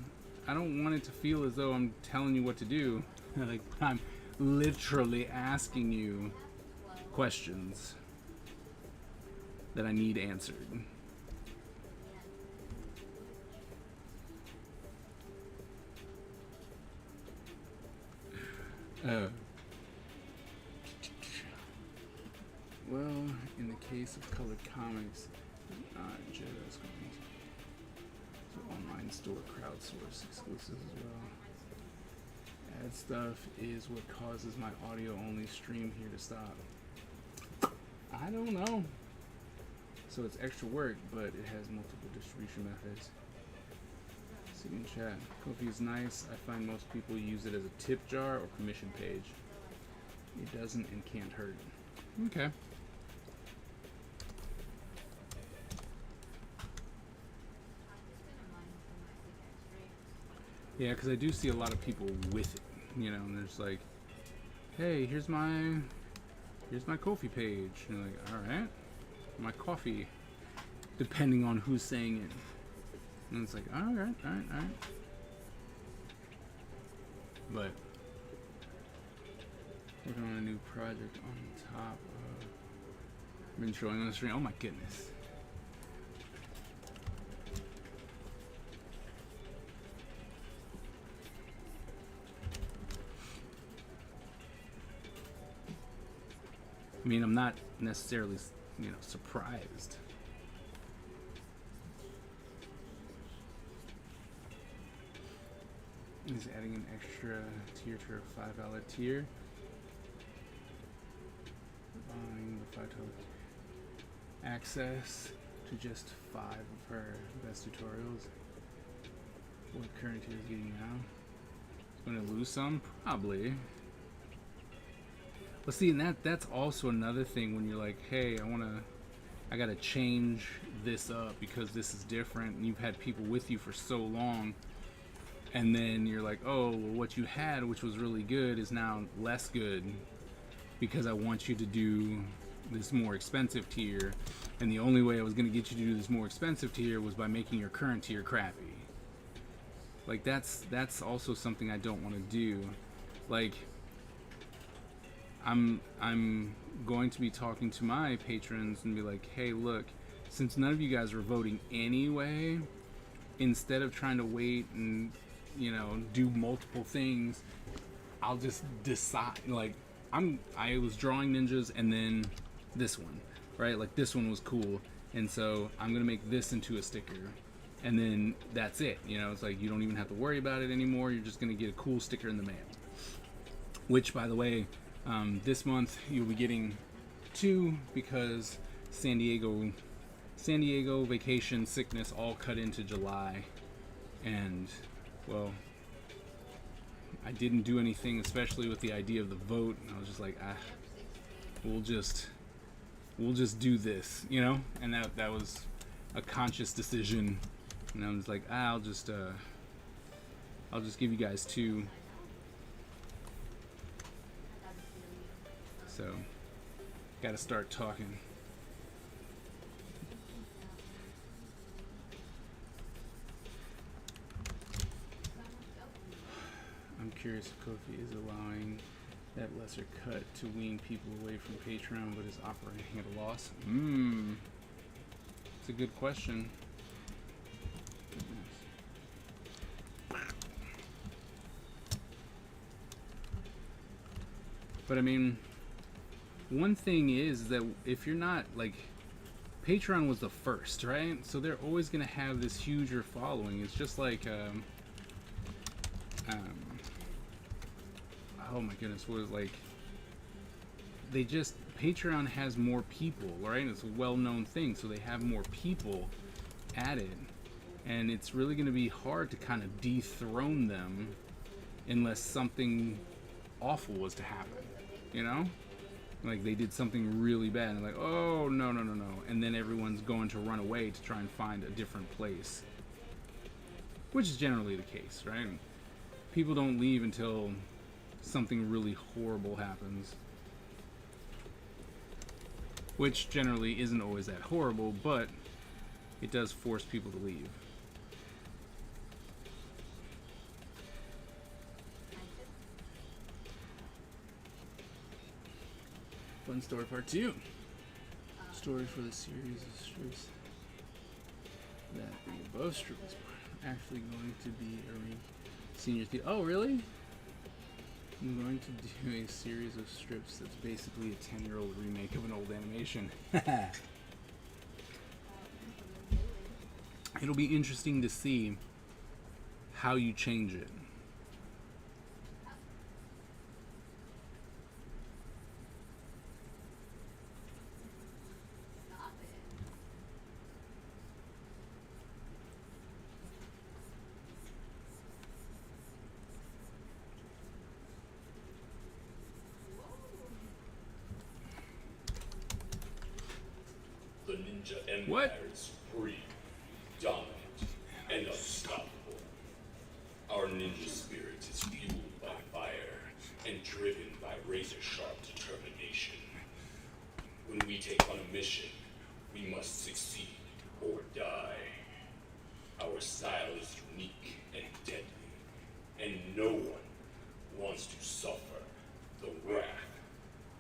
I don't want it to feel as though I'm telling you what to do. Like, I'm literally asking you questions that I need answered. Well, in the case of colored comics, JoJo's going to online store crowdsource exclusives as well. Ad stuff is what causes my audio-only stream here to stop. I don't know. So it's extra work, but it has multiple distribution methods. See in chat. Ko-fi is nice. I find most people use it as a tip jar or permission page. It doesn't and can't hurt. Okay. Yeah, because I do see a lot of people with it, and there's like, hey, here's my Ko-fi page. And you're like, all right, my coffee, depending on who's saying it. And it's like, all right. But working on a new project on top of, been showing on the stream. Oh my goodness. I mean, I'm not necessarily, surprised. He's adding an extra tier to her $5 tier. Buying the $5 access to just 5 of her best tutorials. What current tier is getting now? Going to lose some? Probably. But see, and that's also another thing when you're like, hey, I gotta change this up because this is different, and you've had people with you for so long, and then you're like, oh, well, what you had, which was really good, is now less good because I want you to do this more expensive tier, and the only way I was gonna get you to do this more expensive tier was by making your current tier crappy. Like, that's also something I don't want to do. Like, I'm going to be talking to my patrons and be like, hey, look, since none of you guys were voting anyway, instead of trying to wait and do multiple things. I'll just decide. Like, I was drawing ninjas, and then this one, right? Like, this one was cool, and so I'm gonna make this into a sticker, and then that's it. It's like you don't even have to worry about it anymore. You're just gonna get a cool sticker in the mail. Which, by the way, this month you'll be getting 2 because San Diego vacation, sickness all cut into July, and well, I didn't do anything, especially with the idea of the vote. I was just like, we'll just do this, and that was a conscious decision. And I was like, I'll just give you guys 2. So, gotta start talking. I'm curious if Kofi is allowing that lesser cut to wean people away from Patreon, but is operating at a loss. It's a good question. But I mean, one thing is that if you're not, like, Patreon was the first, right? So they're always going to have this huger following. It's just like, oh my goodness, what is, like, Patreon has more people, right? It's a well-known thing, so they have more people added. And it's really going to be hard to kind of dethrone them unless something awful was to happen, Like, they did something really bad, and like, oh, no. And then everyone's going to run away to try and find a different place. Which is generally the case, right? People don't leave until something really horrible happens. Which generally isn't always that horrible, but it does force people to leave. Fun story part 2. Story for the series of strips that the above strip is actually going to be a senior theater. Oh, really? I'm going to do a series of strips that's basically a 10-year-old remake of an old animation. It'll be interesting to see how you change it. The Ninja Empire What? is free, dominant, and unstoppable. Our ninja spirit is fueled by fire and driven by razor-sharp determination. When we take on a mission, we must succeed or die. Our style is unique and deadly, and no one wants to suffer the wrath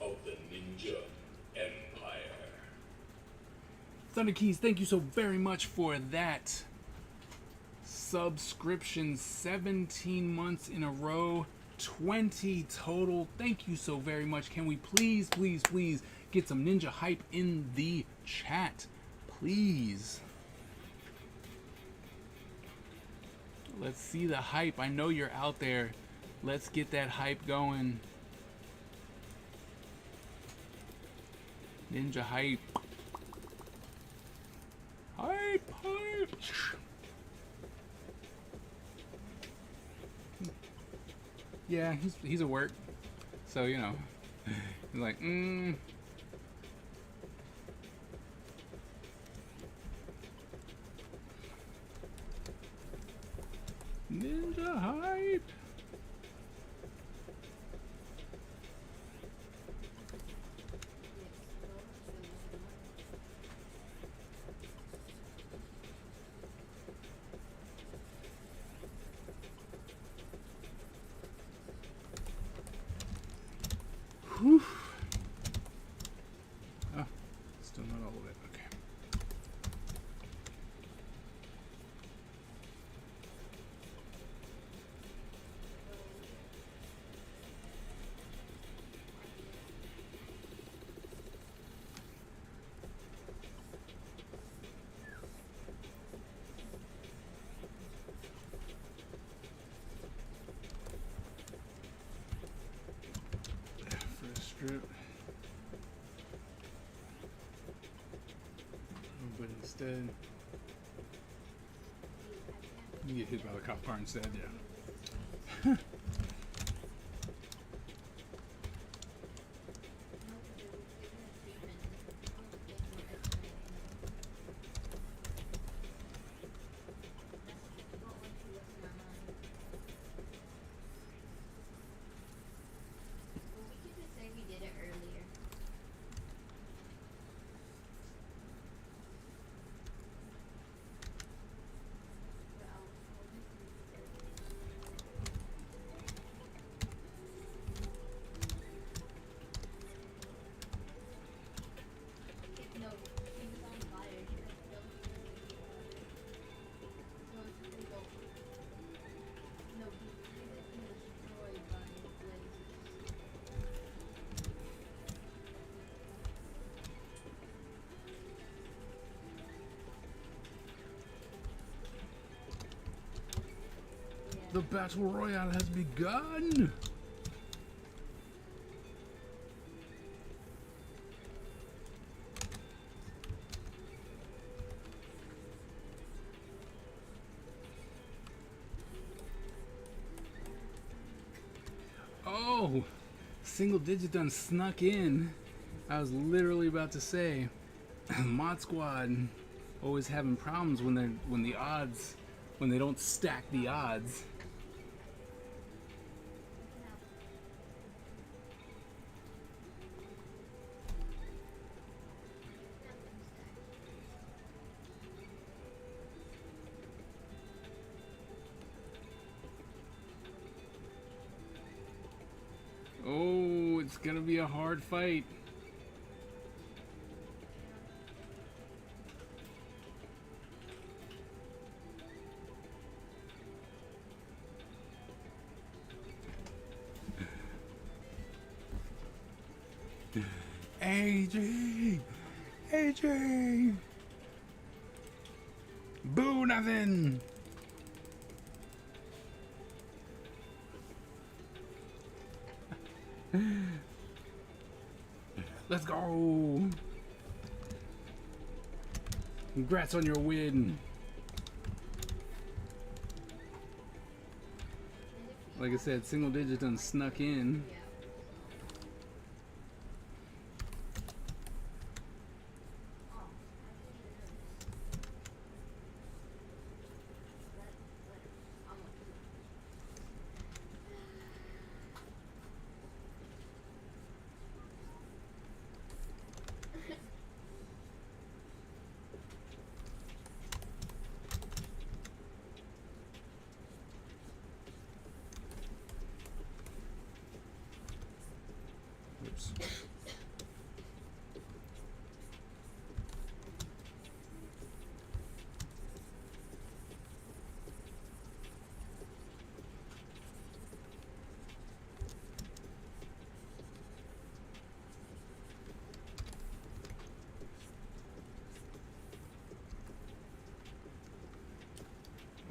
of the Ninja Empire. Thunder Keys, thank you so very much for that subscription. 17 months in a row, 20 total. Thank you so very much. Can we please get some ninja hype in the chat? Please. Let's see the hype. I know you're out there. Let's get that hype going. Ninja hype. Hype. Yeah, he's at work, so he's like, Ninja hype. Whew. Oh, still not all of it. Okay. strip. But instead, you get hit by the cop car instead, yeah. The battle royale has begun! Oh! Single digit done snuck in. I was literally about to say, Mod Squad always having problems when they don't stack the odds. Oh, it's gonna be a hard fight. AJ! AJ! Boo nothing! Let's go! Congrats on your win! Like I said, single digit done snuck in. Oops.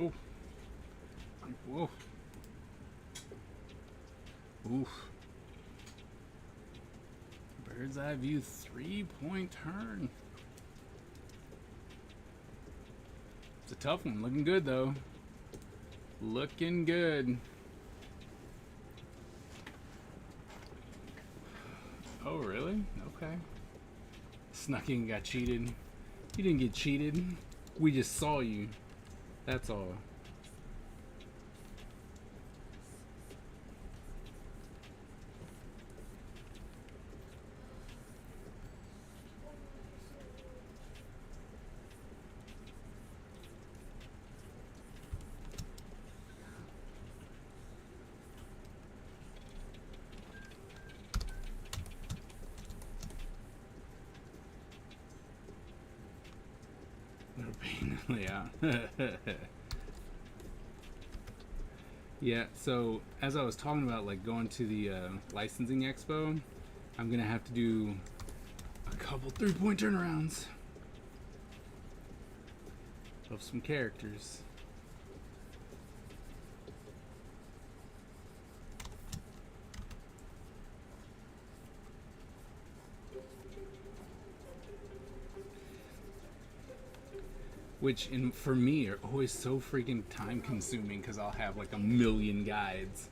Oh. Whoa. Oof. Bird's eye view 3-point turn. It's a tough one. Looking good though. Looking good. Oh really? Okay. Snuck in and got cheated. You didn't get cheated. We just saw you. That's all. What a pain. Yeah. Yeah, so as I was talking about like going to the licensing expo, I'm gonna have to do a couple 3-point turnarounds of some characters. which for me are always so freaking time consuming because I'll have like a million guides.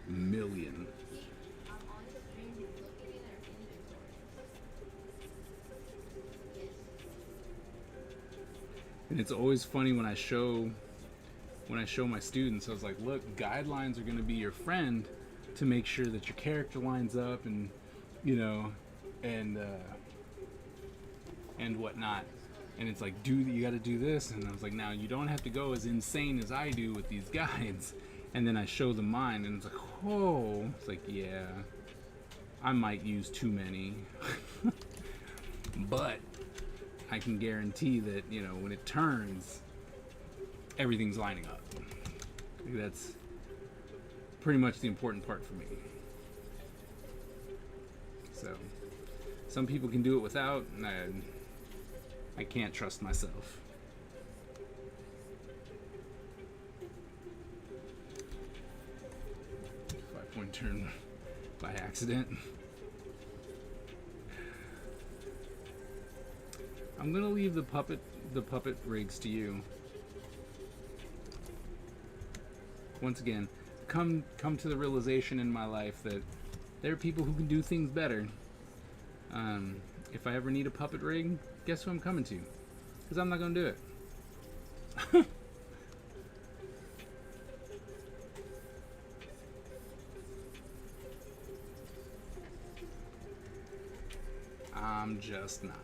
Million. And it's always funny when I show my students, I was like, look, guidelines are going to be your friend to make sure that your character lines up and, you know, and whatnot. And it's like, you got to do this. And I was like, now you don't have to go as insane as I do with these guides. And then I show them mine, and it's like, oh, it's like, yeah, I might use too many. But I can guarantee that, you know, when it turns, everything's lining up. That's pretty much the important part for me. So, some people can do it without, and I can't trust myself. 5-point turn by accident. I'm gonna leave the puppet rigs to you. Once again, come to the realization in my life that there are people who can do things better. If I ever need a puppet rig, guess who I'm coming to? Because I'm not gonna do it. I'm just not.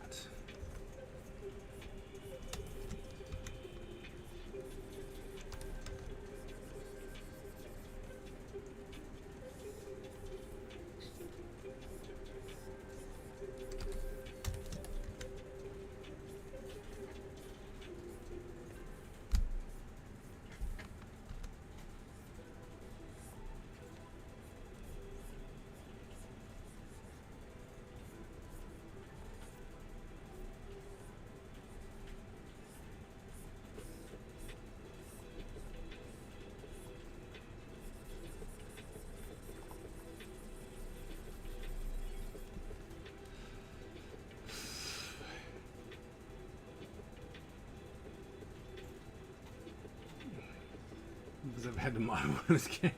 Because I've had to model this game.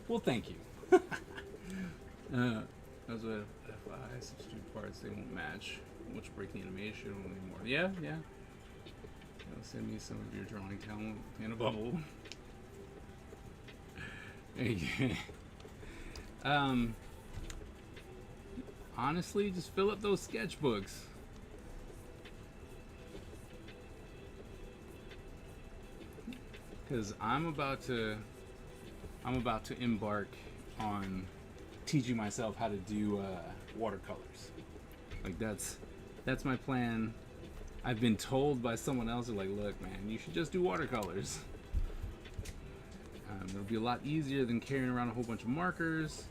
Well, thank you. As a FI, substitute parts, they won't match. Which break the animation only more. Yeah. Send me some of your drawing talent in a bubble. Honestly, just fill up those sketchbooks. Because I'm about to embark on teaching myself how to do watercolors. Like that's my plan. I've been told by someone else, like, look, man, you should just do watercolors. It'll be a lot easier than carrying around a whole bunch of markers.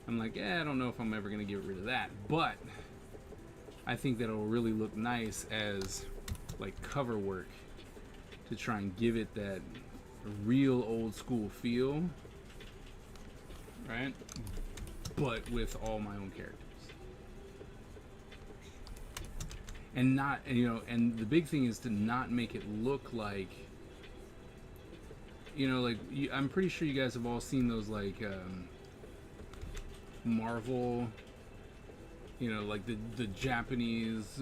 I'm like, I don't know if I'm ever gonna get rid of that, but I think that it'll really look nice as like cover work to try and give it that real old school feel, right? But with all my own characters. And not, and the big thing is to not make it look like, like, I'm pretty sure you guys have all seen those, like, Marvel, like the Japanese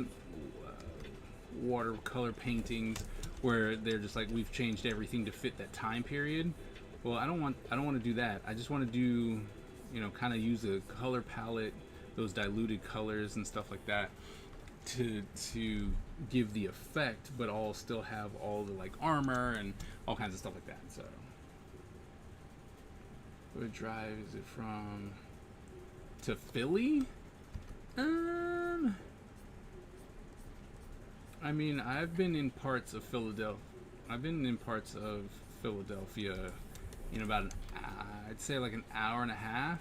watercolor paintings where they're just like, we've changed everything to fit that time period. Well, I don't want to do that. I just want to do, kind of use a color palette, those diluted colors and stuff like that, to give the effect, but all still have all the like armor and all kinds of stuff like that. So, what drive is it from? To Philly? I mean, I've been in parts of Philadelphia. In about I'd say like an hour and a half,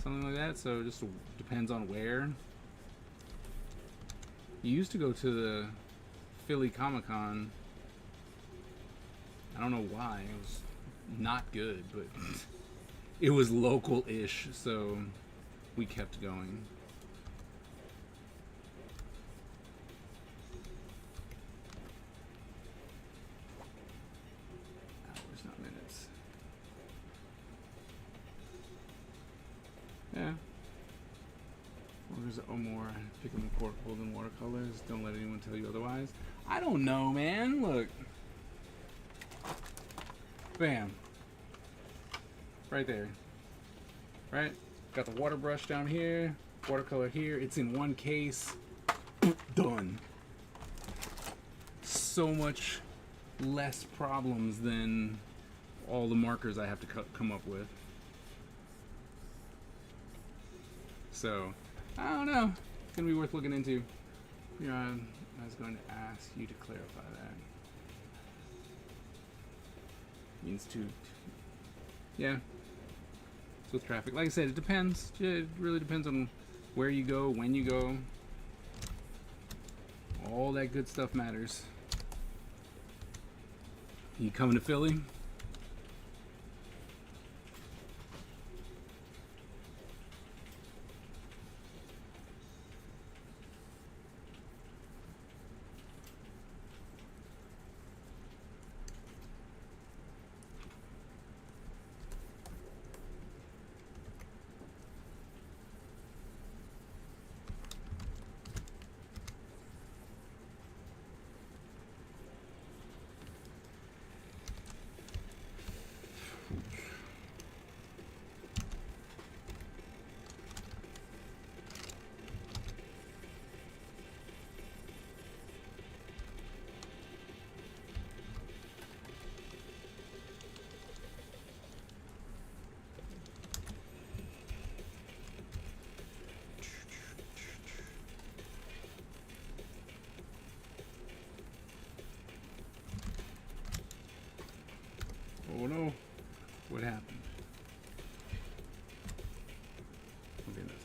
something like that. So it just depends on where. You used to go to the Philly Comic-Con. I don't know why. It was not good, but it was local-ish, so we kept going. Hours, not minutes. Yeah. Orders are more pick them portable than watercolors. Don't let anyone tell you otherwise. I don't know, man. Look. Bam. Right there. Right? Got the water brush down here. Watercolor here. It's in one case. Done. So much less problems than all the markers I have to come up with. So, I don't know. It's going to be worth looking into. Yeah, I was going to ask you to clarify that. Means to yeah. So with traffic, like I said, it depends. It really depends on where you go, when you go. All that good stuff matters. You coming to Philly? Oh no. What happened? Okay, nothing.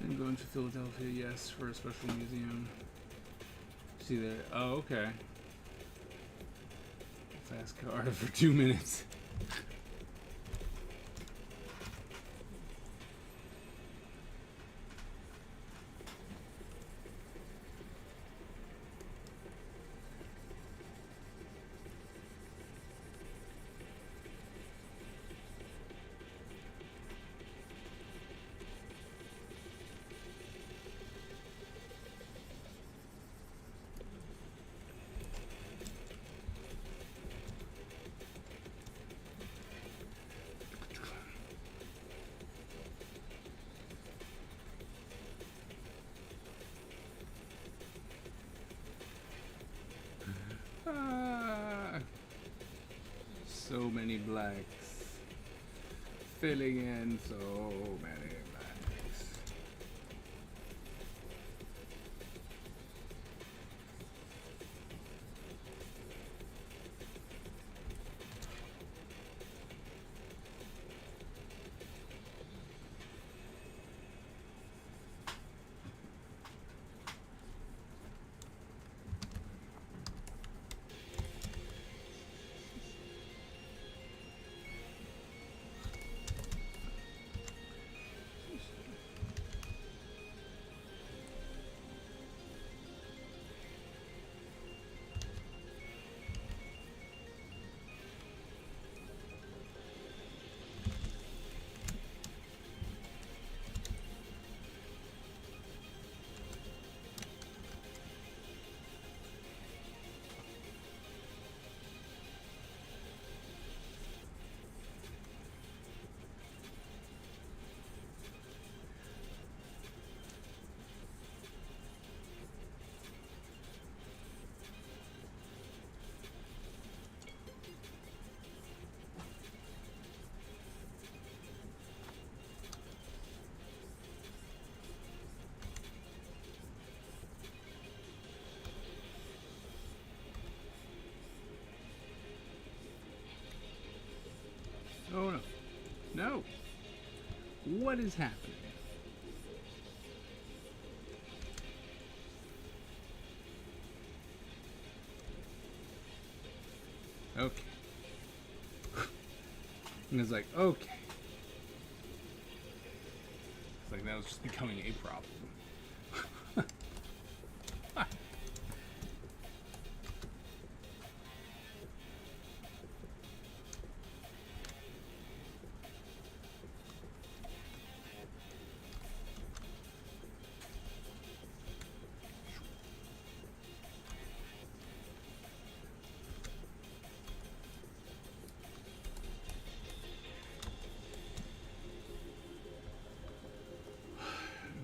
I'm going to Philadelphia, yes, for a special museum. See there? Oh, okay. Fast car for 2 minutes. So many blacks. Filling in so many blacks. Oh no. No. What is happening? Okay. And it's like, okay. It's like that was just becoming a problem.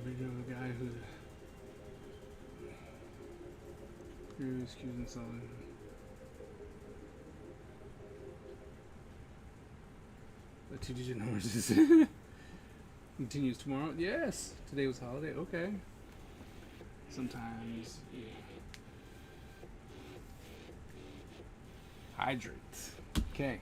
Video of a guy who excuse himself. The 2-digit numbers continues tomorrow. Yes, today was holiday. Okay. Sometimes, yeah. Hydrate. Okay.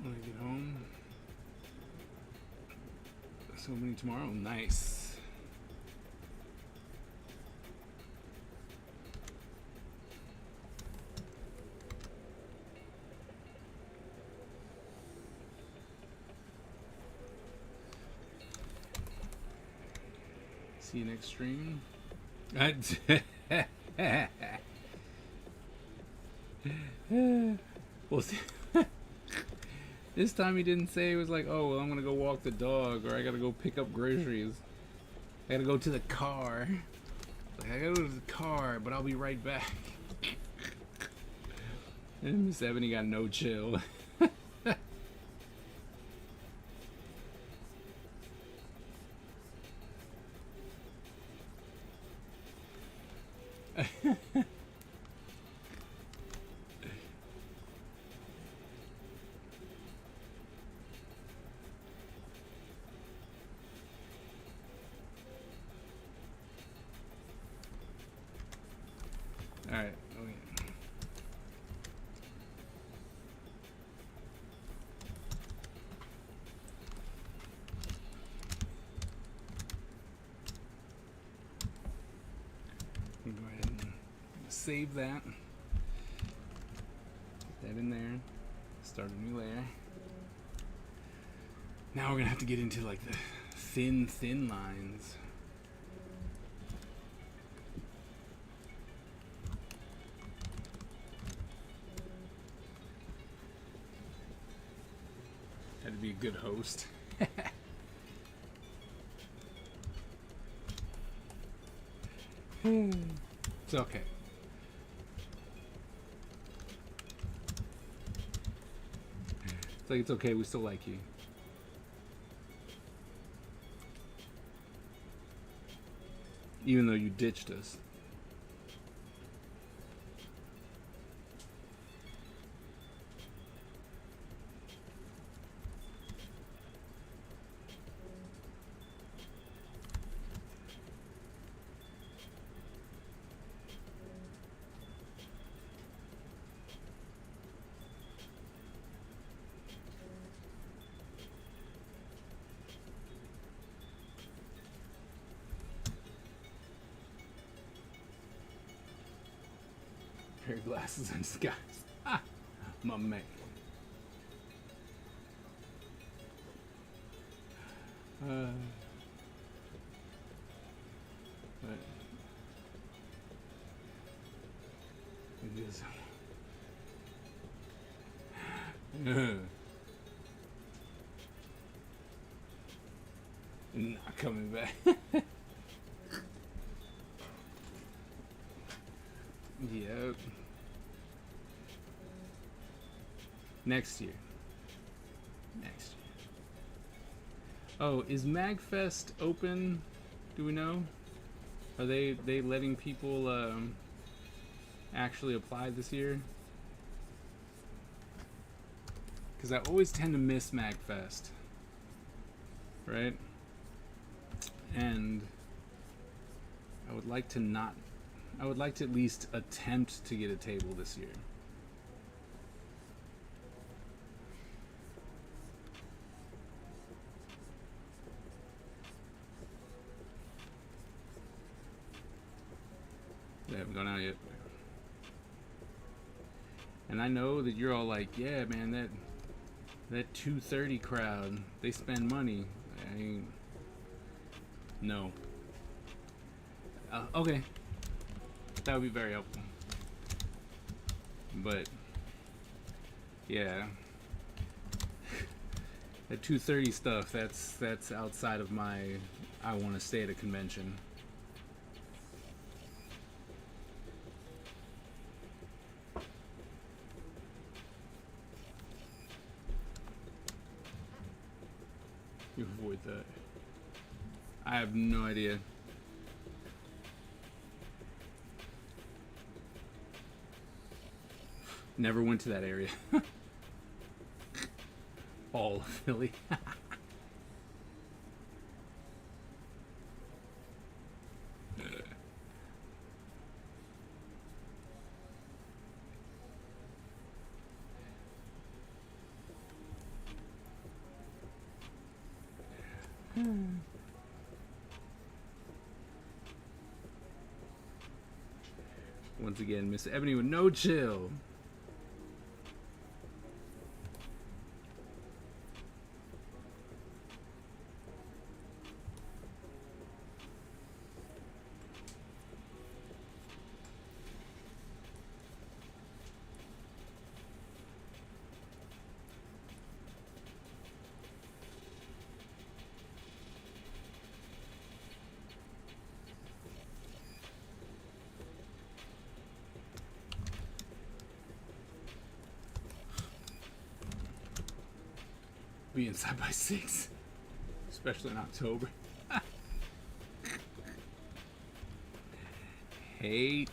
When I get home, so many tomorrow. Nice. See you next stream. We'll see. This time he didn't say it was like, oh, well, I'm gonna go walk the dog, or I gotta go pick up groceries. I gotta go to the car. Like, I gotta go to the car, but I'll be right back. And Miss Ebony got no chill. Alright, okay. Go ahead and save that. Put that in there. Start a new layer. Now we're gonna have to get into like the thin lines. Had to be a good host. It's okay. It's like it's okay, we still like you. Even though you ditched us. Pair of glasses and skies. Ah, my man. But it is. Not coming back. Yep. Next year. Next year. Oh, is MagFest open? Do we know? Are they letting people actually apply this year? Because I always tend to miss MagFest, right? And I would like to not. I would like to at least attempt to get a table this year. They haven't gone out yet. And I know that you're all like, yeah, man, that 230 crowd, they spend money. I ain't. No. Okay. That would be very helpful. But yeah. That 230 stuff, that's outside of my I want to stay at a convention. You avoid that. I have no idea. Never went to that area. All of Philly. Once again, Miss Ebony with no chill. Be inside by 6, especially in October. Hate.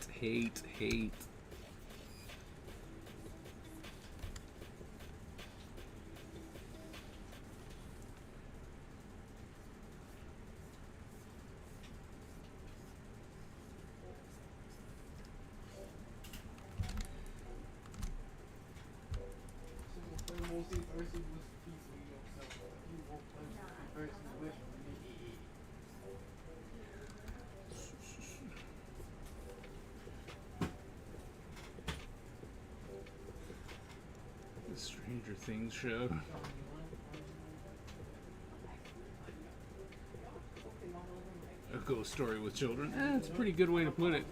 The Stranger Things show. A ghost story with children. It's a pretty good way to put it.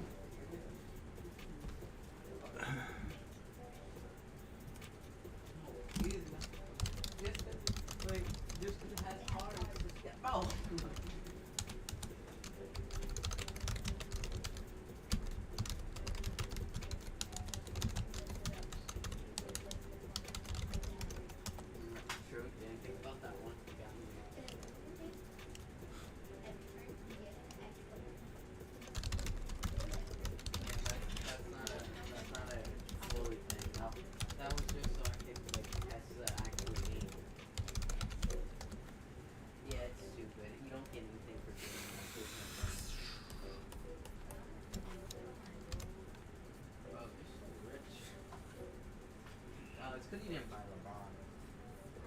Because you didn't buy LeBron.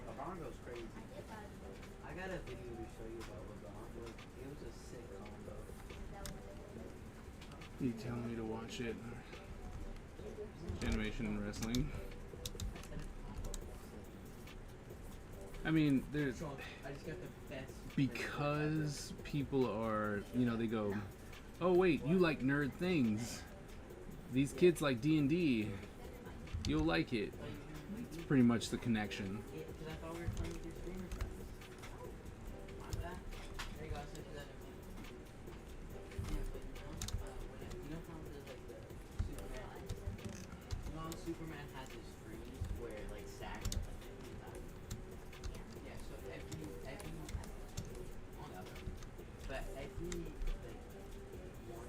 LeBron goes crazy. I got a video to show you about LeBron. It was a sick combo. You telling me to watch it? Animation and wrestling. I mean, there's I just got the best. because people are, they go, oh wait, you like nerd things. These kids like D&D. You'll like it. It's pretty much the connection. Yeah, because I thought we were playing with your streamer friends. My bad. There you go, I sent you that invite. Yeah, but how there's like the Superman. Superman has his freeze where like stacks are like 50 times. Yeah, so every but every like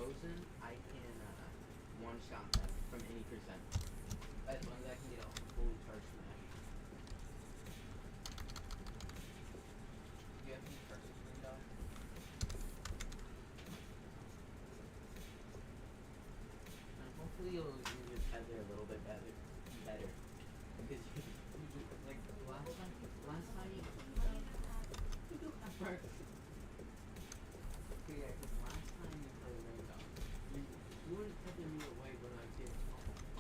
frozen, I can one shot them from any percent. As long as I can get a fully charged smash. Do you have any curses for me, dog? And hopefully you'll use your tether a little bit better. Because like last time you do have first. Yeah, because last time you played Raindog, you wouldn't tether me away when I did.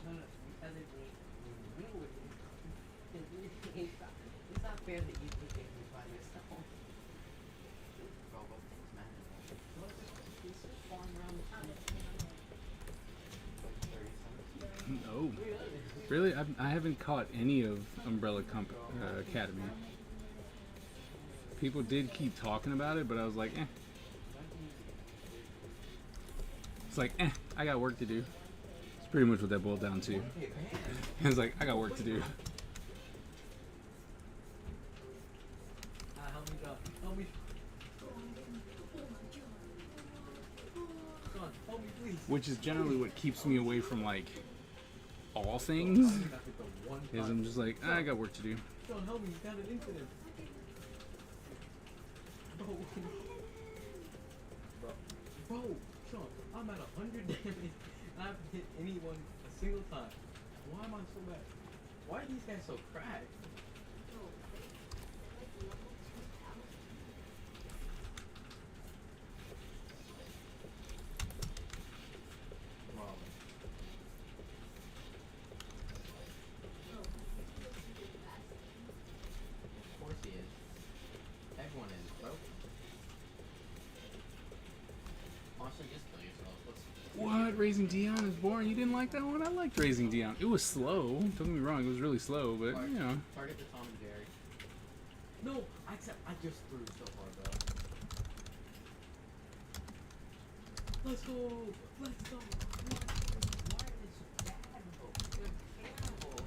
No, you tethered me when you were doing it's not fair that you could get me by yourself. Bro, what things matter? He's just falling around the time. Like 30 No. Really? I haven't caught any of Umbrella Academy. People did keep talking about it, but I was like, eh. It's like, eh, I got work to do. It's pretty much what that boiled down to. It's like, I got work to do. help me, God. Help me. God, help me, please. Which is generally what keeps me away from, like, all things. Is I'm just like, I got work to do. Sean, help me. You got an incident. Bro, Sean, I'm at 100 damage and I haven't hit anyone a single time. Why am I so bad? Why are these guys so cracked? Bro. Of course he is. Everyone is, bro. Also, just kill yourself. What? Raising Dion is boring? You didn't like that one? I liked Raising Dion. It was slow. Don't get me wrong, it was really slow, but, you know. Target the Tom and Jerry. No, I just threw so hard, bro. Let's go! Let's go! Why are they so bad, bro? They're terrible.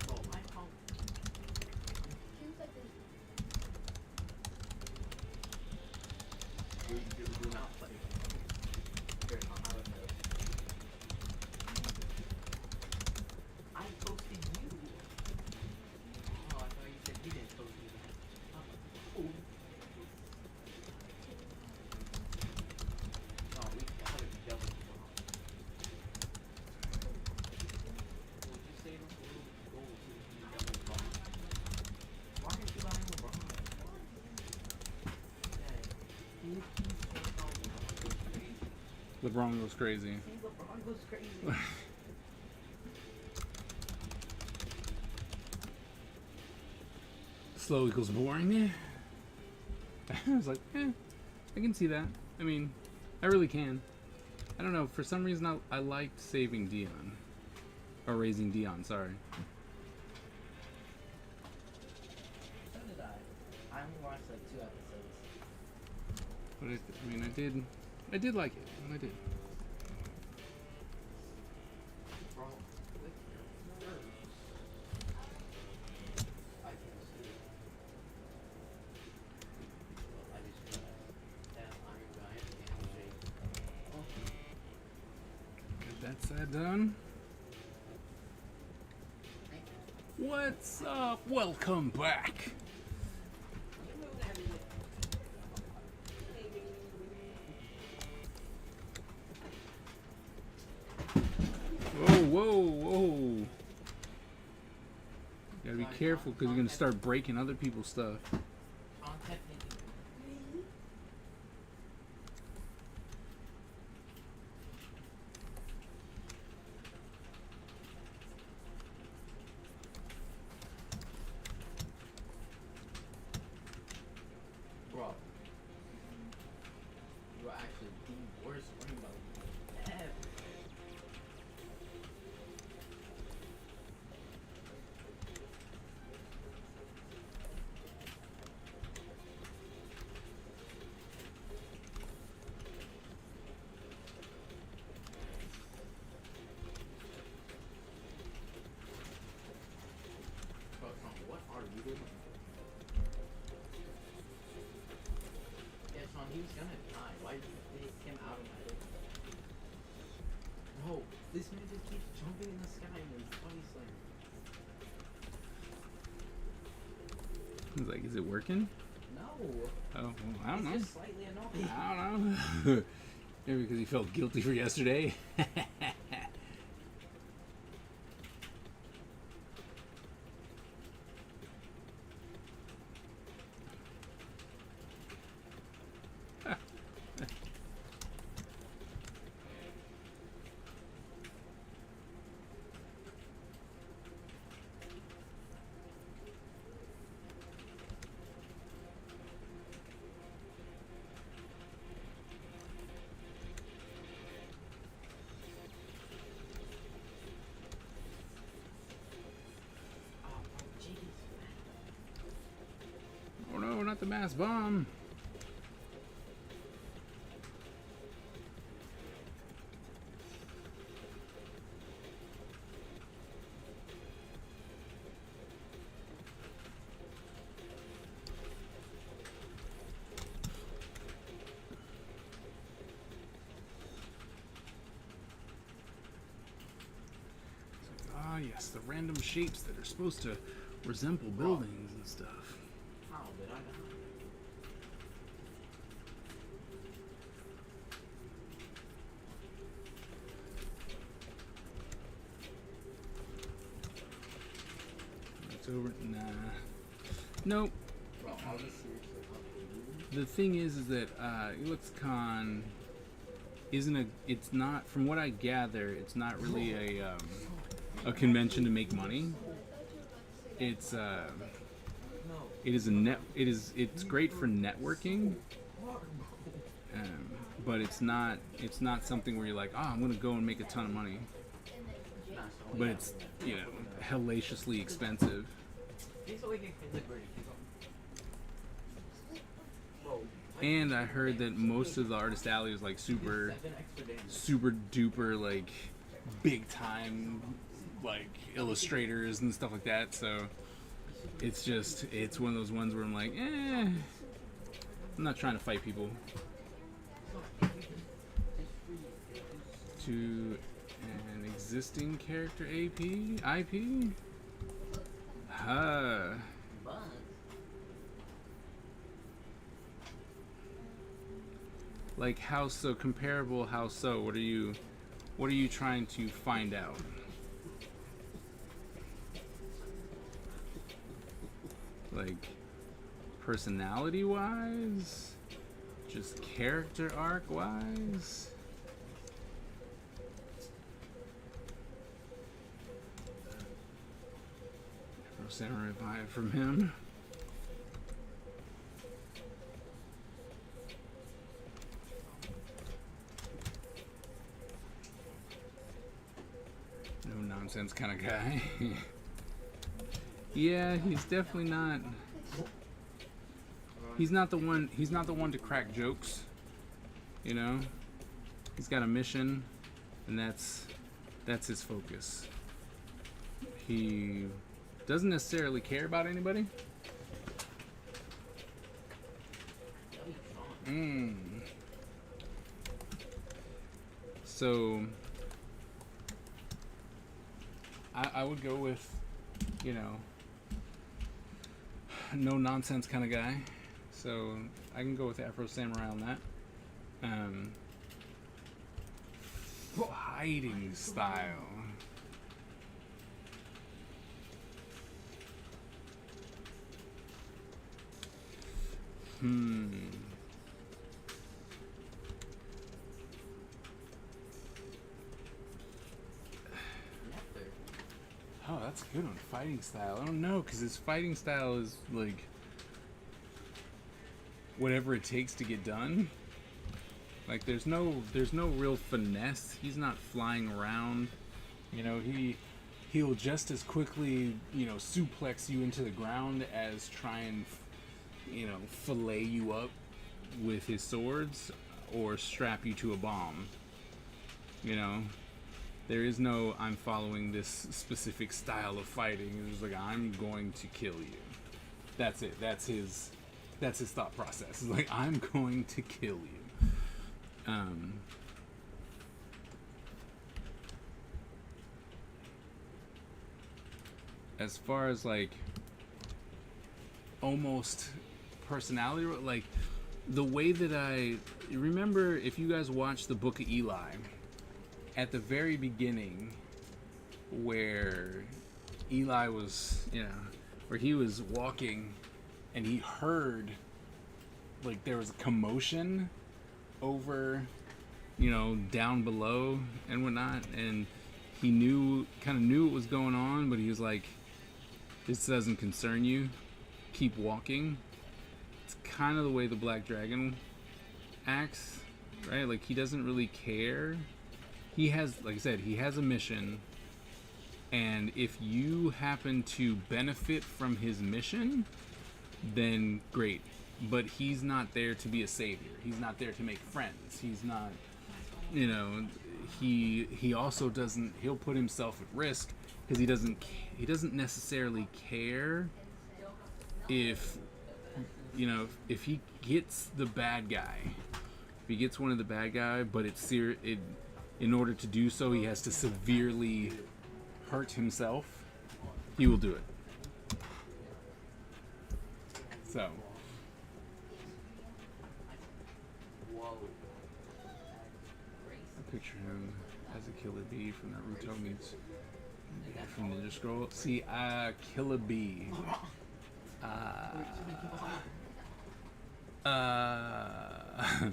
Bro, my phone. Do not play. Here, I'll have it. I toasted you. Oh, I thought you said you didn't toast me. Oh. Oh, we gotta be double wrong. Would you say this little goal to be double wrong? Why are you lying LeBron? Yeah. LeBron goes crazy. See, LeBron goes crazy. Slow equals boring, yeah. I was like, eh, I can see that. I mean, I really can. I don't know, for some reason I liked saving Dion. Or raising Dion, sorry. So did I. I only watched like 2 episodes. But I mean, I did like it. I did. Bro, with your nerves. I can see it. Well, I just realized that Iron Giant handshake. Get that side done. What's up? Welcome back. Whoa, whoa, whoa. Gotta be careful because you're gonna start breaking other people's stuff. Bro, you're actually the worst rainbow ever. he was gonna die. Why did you take him out of my life? Bro, this man just keeps jumping in the sky and then body slam. He's like, is it working? No. Oh, well, I don't know. It's just slightly annoying. I don't know. Maybe because he felt guilty for yesterday. Oh, jeez. Oh no, not the mass bomb. Ah, yes, the random shapes that are supposed to resemble buildings and stuff. How did I die? It's over. Nah. Nope. Bro, are we seriously talking? The thing is that ElixCon isn't a. It's not, from what I gather, it's not really a convention to make money. It's it is a net. It's great for networking. But it's not something where you're like, oh, I'm gonna go and make a ton of money. But it's, you know, hellaciously expensive. And I heard that most of the Artist Alley is like super duper like big time like illustrators and stuff like that. So it's one of those ones where I'm like, I'm not trying to fight people. To an existing character IP? Huh. Like how so? Comparable how so? What are you trying to find out? Like personality wise? Just character arc wise? Samurai vibe from him. No nonsense kind of guy. Yeah, he's definitely not. He's not the one. He's not the one to crack jokes. You know, he's got a mission, and that's his focus. He doesn't necessarily care about anybody. So I would go with, you know, no nonsense kind of guy. So I can go with Afro Samurai on that. Fighting style. Oh, that's a good one. Fighting style. I don't know, because his fighting style is like whatever it takes to get done. Like there's no real finesse. He's not flying around. You know, he'll just as quickly, you know, suplex you into the ground as try and, you know, fillet you up with his swords or strap you to a bomb. You know, there is no I'm following this specific style of fighting. It's like I'm going to kill you. That's it. That's his That's his thought process. It's like, I'm going to kill you. As far as like almost personality, like the way that I remember, if you guys watched the Book of Eli, at the very beginning, where Eli was, where he was walking and he heard like there was a commotion over, down below and whatnot, and he kind of knew what was going on, but he was like, this doesn't concern you, keep walking. It's kind of the way the Black Dragon acts, right? Like, he doesn't really care. He has, like I said, he has a mission, and if you happen to benefit from his mission, then great. But he's not there to be a savior. He's not there to make friends. He's not, he also doesn't, he'll put himself at risk because he doesn't necessarily care if, if he gets the bad guy, if he gets one of the bad guy, but in order to do so, he has to severely hurt himself, he will do it. So. I picture him as a Killer Bee from Naruto meets from Ninja Scroll. See, Killer Bee. I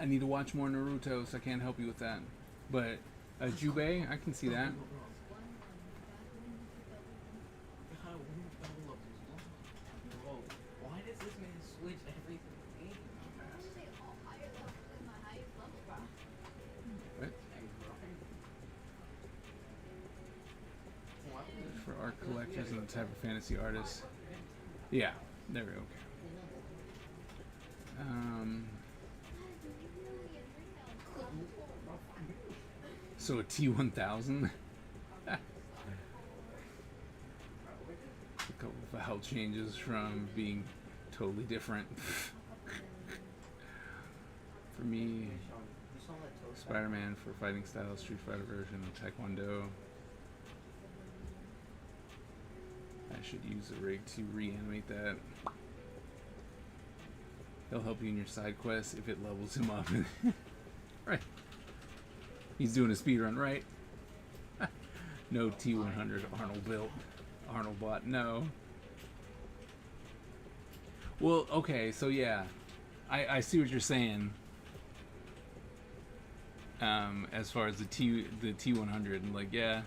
need to watch more Naruto, so I can't help you with that. But Jubei, I can see that. Why does this man switch everything? What? For art collectors and the type of fantasy artists. Yeah, there we go. So a T1000. A couple of vowel changes from being totally different. For me, Spider-Man for fighting style, Street Fighter version, Taekwondo. I should use a rig to reanimate that. He'll help you in your side quests if it levels him up. Right. He's doing a speedrun, right? No T100 Arnold built. Arnold bot, no. Well, okay, so yeah. I see what you're saying. As far as the T100, like, yeah.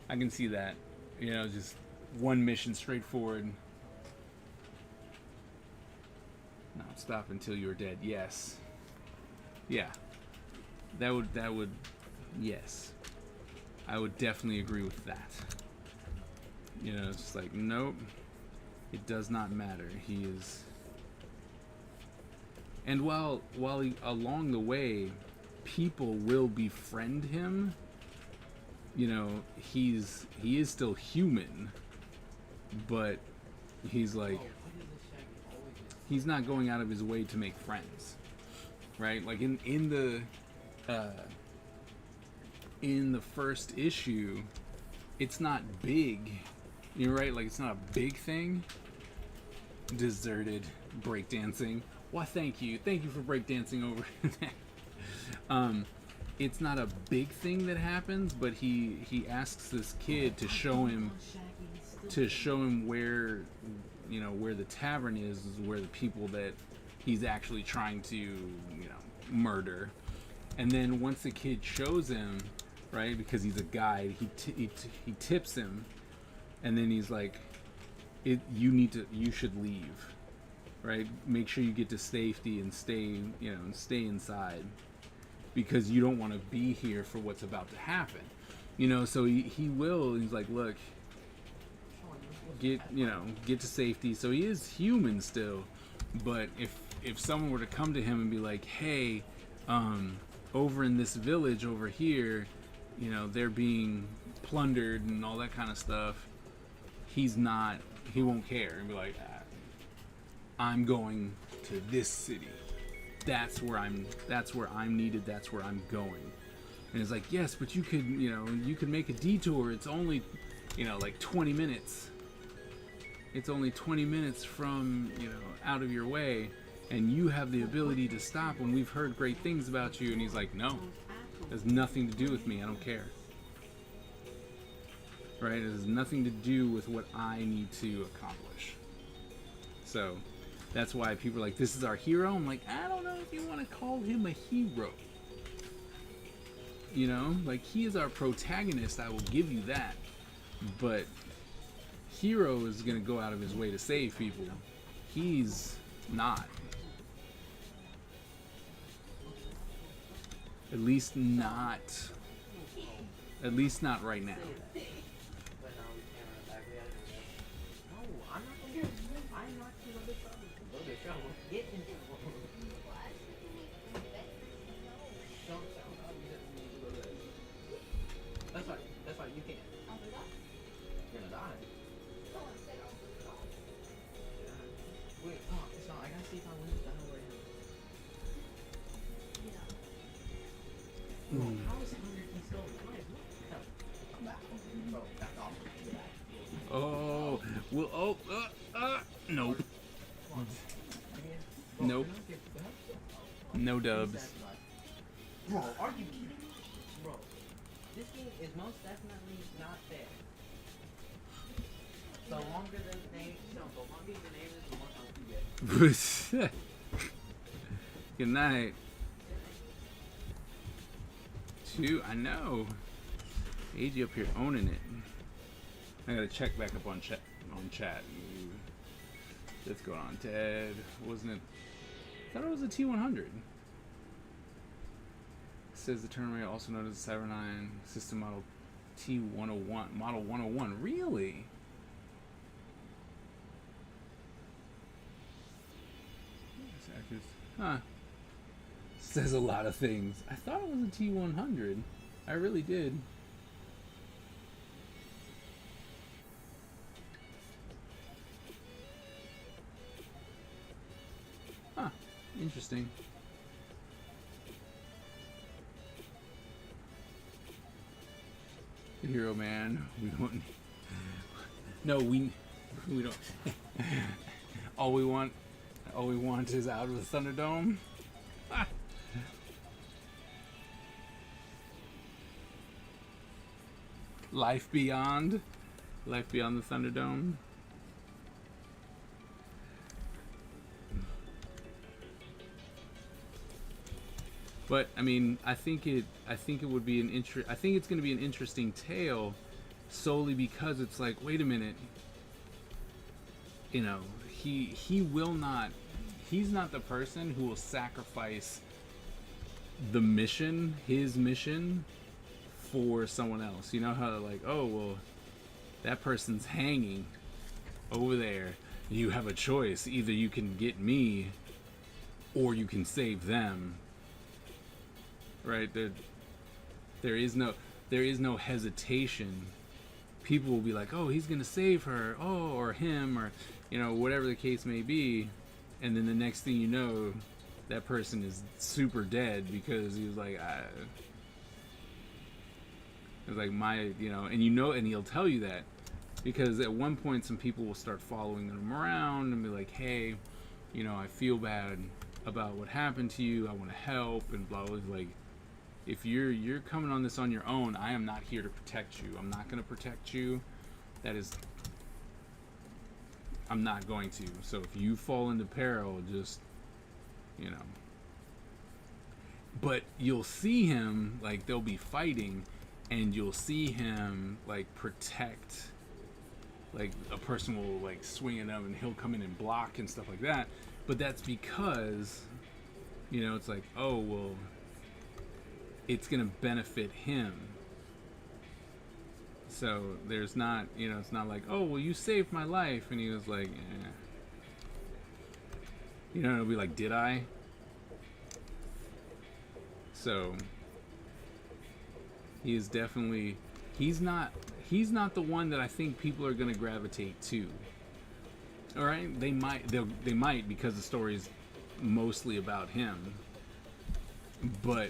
I can see that. Just one mission straightforward. Not stop until you're dead. Yes. Yeah. That would yes. I would definitely agree with that. It's just like, nope. It does not matter. He is. And while along the way, people will befriend him, he is still human, but he's like, he's not going out of his way to make friends, right? Like in the first issue, it's not big, right? Like, it's not a big thing. Deserted breakdancing. Why, thank you for breakdancing over that. It's not a big thing that happens, but he asks this kid to show him where, where the tavern is where the people that he's actually trying to, murder. And then once the kid shows him, right, because he's a guide, he tips him, and then he's like, you should leave, right? Make sure you get to safety and stay inside, because you don't want to be here for what's about to happen. So he will, he's like, look, get to safety. So he is human still, but if someone were to come to him and be like, hey, over in this village over here, they're being plundered and all that kind of stuff, he's not, he won't care and be like, I'm going to this city. That's where I'm needed. That's where I'm going. And it's like, yes, but you could, you could make a detour. It's only, like 20 minutes. It's only 20 minutes from, out of your way. And you have the ability to stop when we've heard great things about you. And he's like, no, it has nothing to do with me. I don't care. Right? It has nothing to do with what I need to accomplish. So that's why people are like, this is our hero. I'm like, I don't know if you want to call him a hero. Like, he is our protagonist. I will give you that. But hero is going to go out of his way to save people. He's not. At least not right now. That's right, you can. You're gonna die. Wait, it's not. I gotta see if I win the right now. How is he still alive? Come back. Bro, back off. Oh, well, nope. Nope. No dubs. Bro, are you kidding? Bro, this game is most definitely not fair. The longer the name is, the more times you get. Good night. I know. AG up here owning it. I gotta check back up on chat. What's going on, Ted? Wasn't it? I thought it was a T100. It says the turn rate, also known as the Cyber9 system model T101, model 101. Really? Huh. Says a lot of things. I thought it was a T100. I really did. Huh. Interesting. Hero man, we don't. No, we don't. all we want is out of the Thunderdome. Ah. Life beyond the Thunderdome. But I mean, I think it would be I think it's going to be an interesting tale, solely because it's like, wait a minute, he will not. He's not the person who will sacrifice his mission, for someone else. You know how like, oh well, that person's hanging over there. You have a choice. Either you can get me, or you can save them. Right? There is no hesitation. People will be like, oh, he's gonna save her, oh, or him, or whatever the case may be, and then the next thing you know, that person is super dead because he was like, it's like and he'll tell you that because at one point some people will start following him around and be like, hey, I feel bad about what happened to you. I want to help and blah blah. Like, if you're coming on this on your own, I am not here to protect you. I'm not going to protect you. I'm not going to. So if you fall into peril, just, But you'll see him, like, they'll be fighting, and you'll see him, like, protect. Like, a person will, like, swing at him, and he'll come in and block and stuff like that. But that's because, it's like, oh, well, it's going to benefit him. So there's not, it's not like, oh, well, you saved my life. And he was like, it'll be like, did I? So he is definitely, he's not he's not the one that I think people are gonna gravitate to. All right, they might because the story's mostly about him, but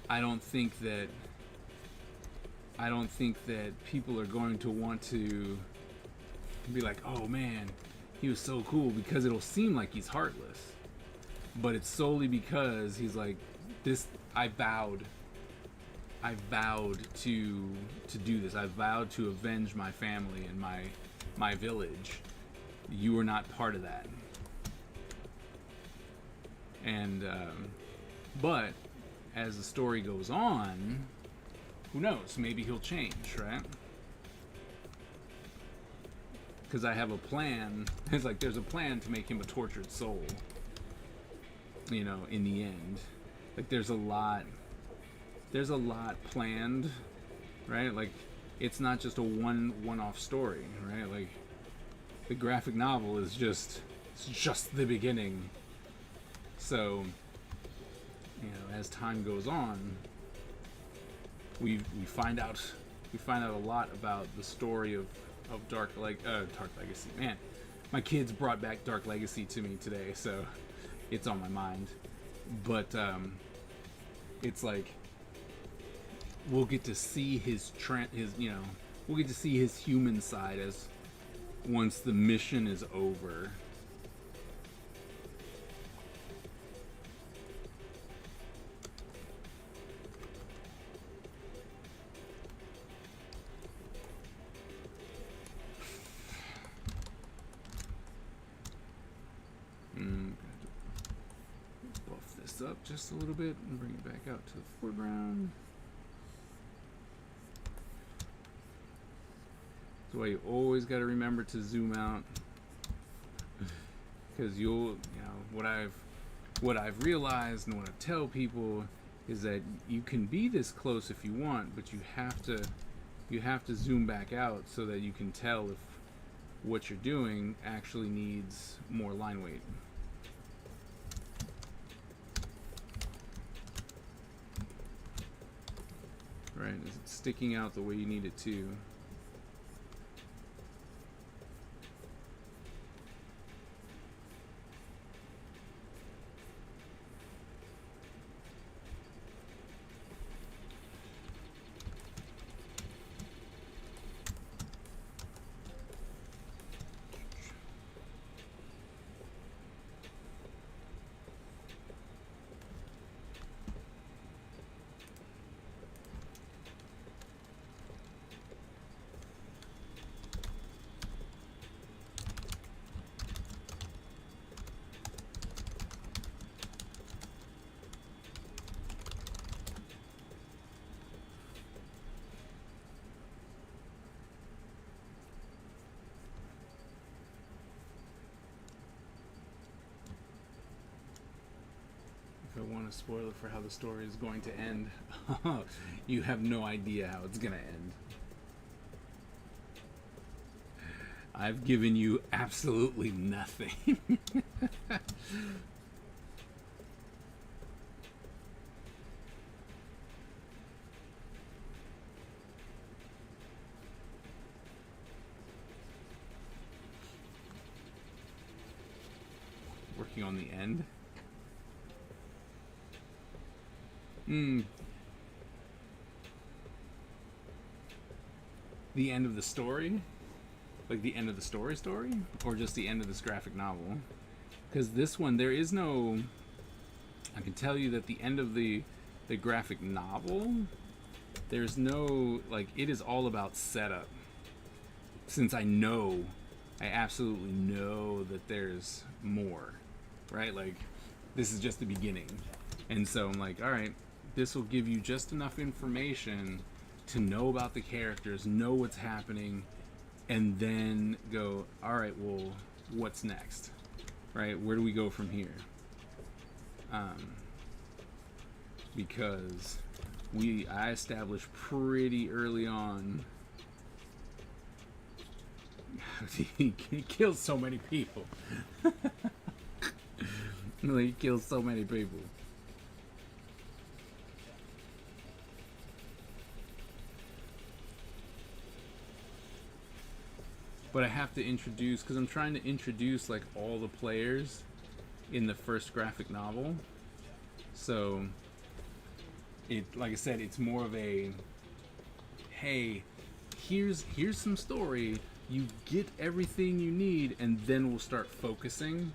I don't think that people are going to want to be like, oh man, he was so cool, because it'll seem like he's heartless, but it's solely because he's like, this, I vowed to do this. I vowed to avenge my family and my village. You were not part of that. And but as the story goes on, who knows? Maybe he'll change, right? Because I have a plan. It's like there's a plan to make him a tortured soul. You know, in the end, like there's a lot planned, right? Like it's not just a one-off story, right? Like the graphic novel is just the beginning. So, you know, as time goes on, we find out a lot about the story of Dark Legacy. Man, my kids brought back Dark Legacy to me today, so it's on my mind. But it's like we'll get to see we'll get to see his human side as once the mission is over. Buff this up just a little bit and bring it back out to the foreground. That's why you always got to remember to zoom out, because what I've realized and what I tell people is that you can be this close if you want, but you have to zoom back out so that you can tell if what you're doing actually needs more line weight. Right? Is it sticking out the way you need it to? If I want to spoil it for how the story is going to end, you have no idea how it's going to end. I've given you absolutely nothing. Working on the end. The end of the story? Like the end of the story? Or just the end of this graphic novel? Because this one, there is no... I can tell you that the end of the graphic novel, there's no... Like, it is all about setup. Since I absolutely know that there's more. Right? Like, this is just the beginning. And so I'm like, alright, this will give you just enough information to know about the characters, know what's happening, and then go, alright, well, what's next? Right? Where do we go from here? Because I established pretty early on he kills so many people. He kills so many people. but I have to introduce, because I'm trying to introduce like all the players in the first graphic novel. So it, like I said, it's more of a, hey, here's some story, you get everything you need, and then we'll start focusing,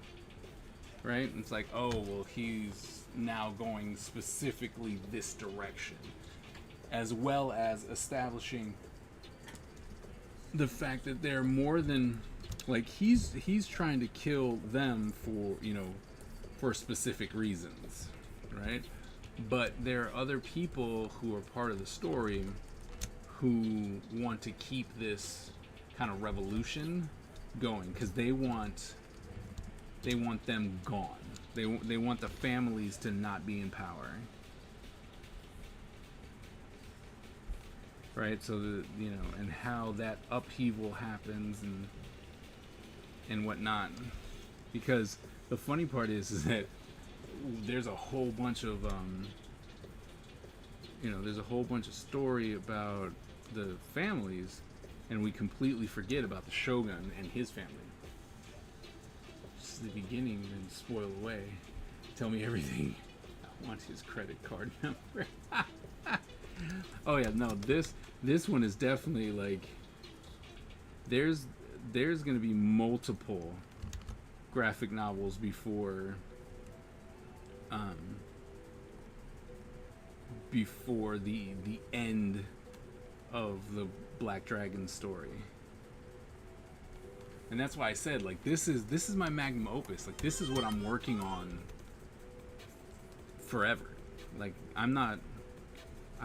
right? It's like, oh well, he's now going specifically this direction, as well as establishing the fact that they're more than, like, he's trying to kill them for, you know, for specific reasons, right? But there are other people who are part of the story who want to keep this kind of revolution going, because they want them gone. They want the families to not be in power, right? So the, you know, and how that upheaval happens and whatnot. Because the funny part is that there's a whole bunch of there's a whole bunch of story about the families, and we completely forget about the Shogun and his family. Just the beginning and spoil away. Tell me everything. I want his credit card number. Oh yeah, no, this one is definitely like, there's gonna be multiple graphic novels before the end of the Black Dragon story. And that's why I said, like, this is my magnum opus. Like, this is what I'm working on forever. Like, I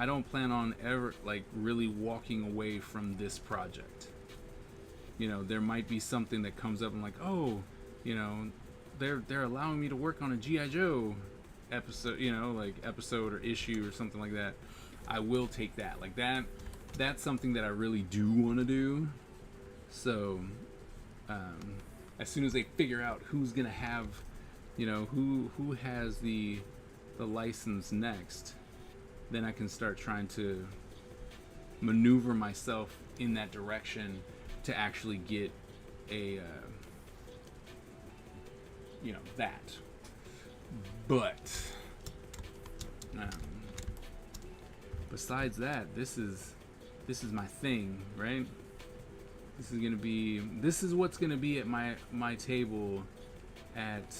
don't plan on ever, like, really walking away from this project. You know, there might be something that comes up and like, oh, you know, they're allowing me to work on a G.I. Joe episode, you know, like episode or issue or something like that. I will take that. Like, that's something that I really do want to do. So as soon as they figure out who's gonna have, you know, who has the license next, then I can start trying to maneuver myself in that direction to actually get a that. But besides that, this is my thing, right? This is what's gonna be at my table at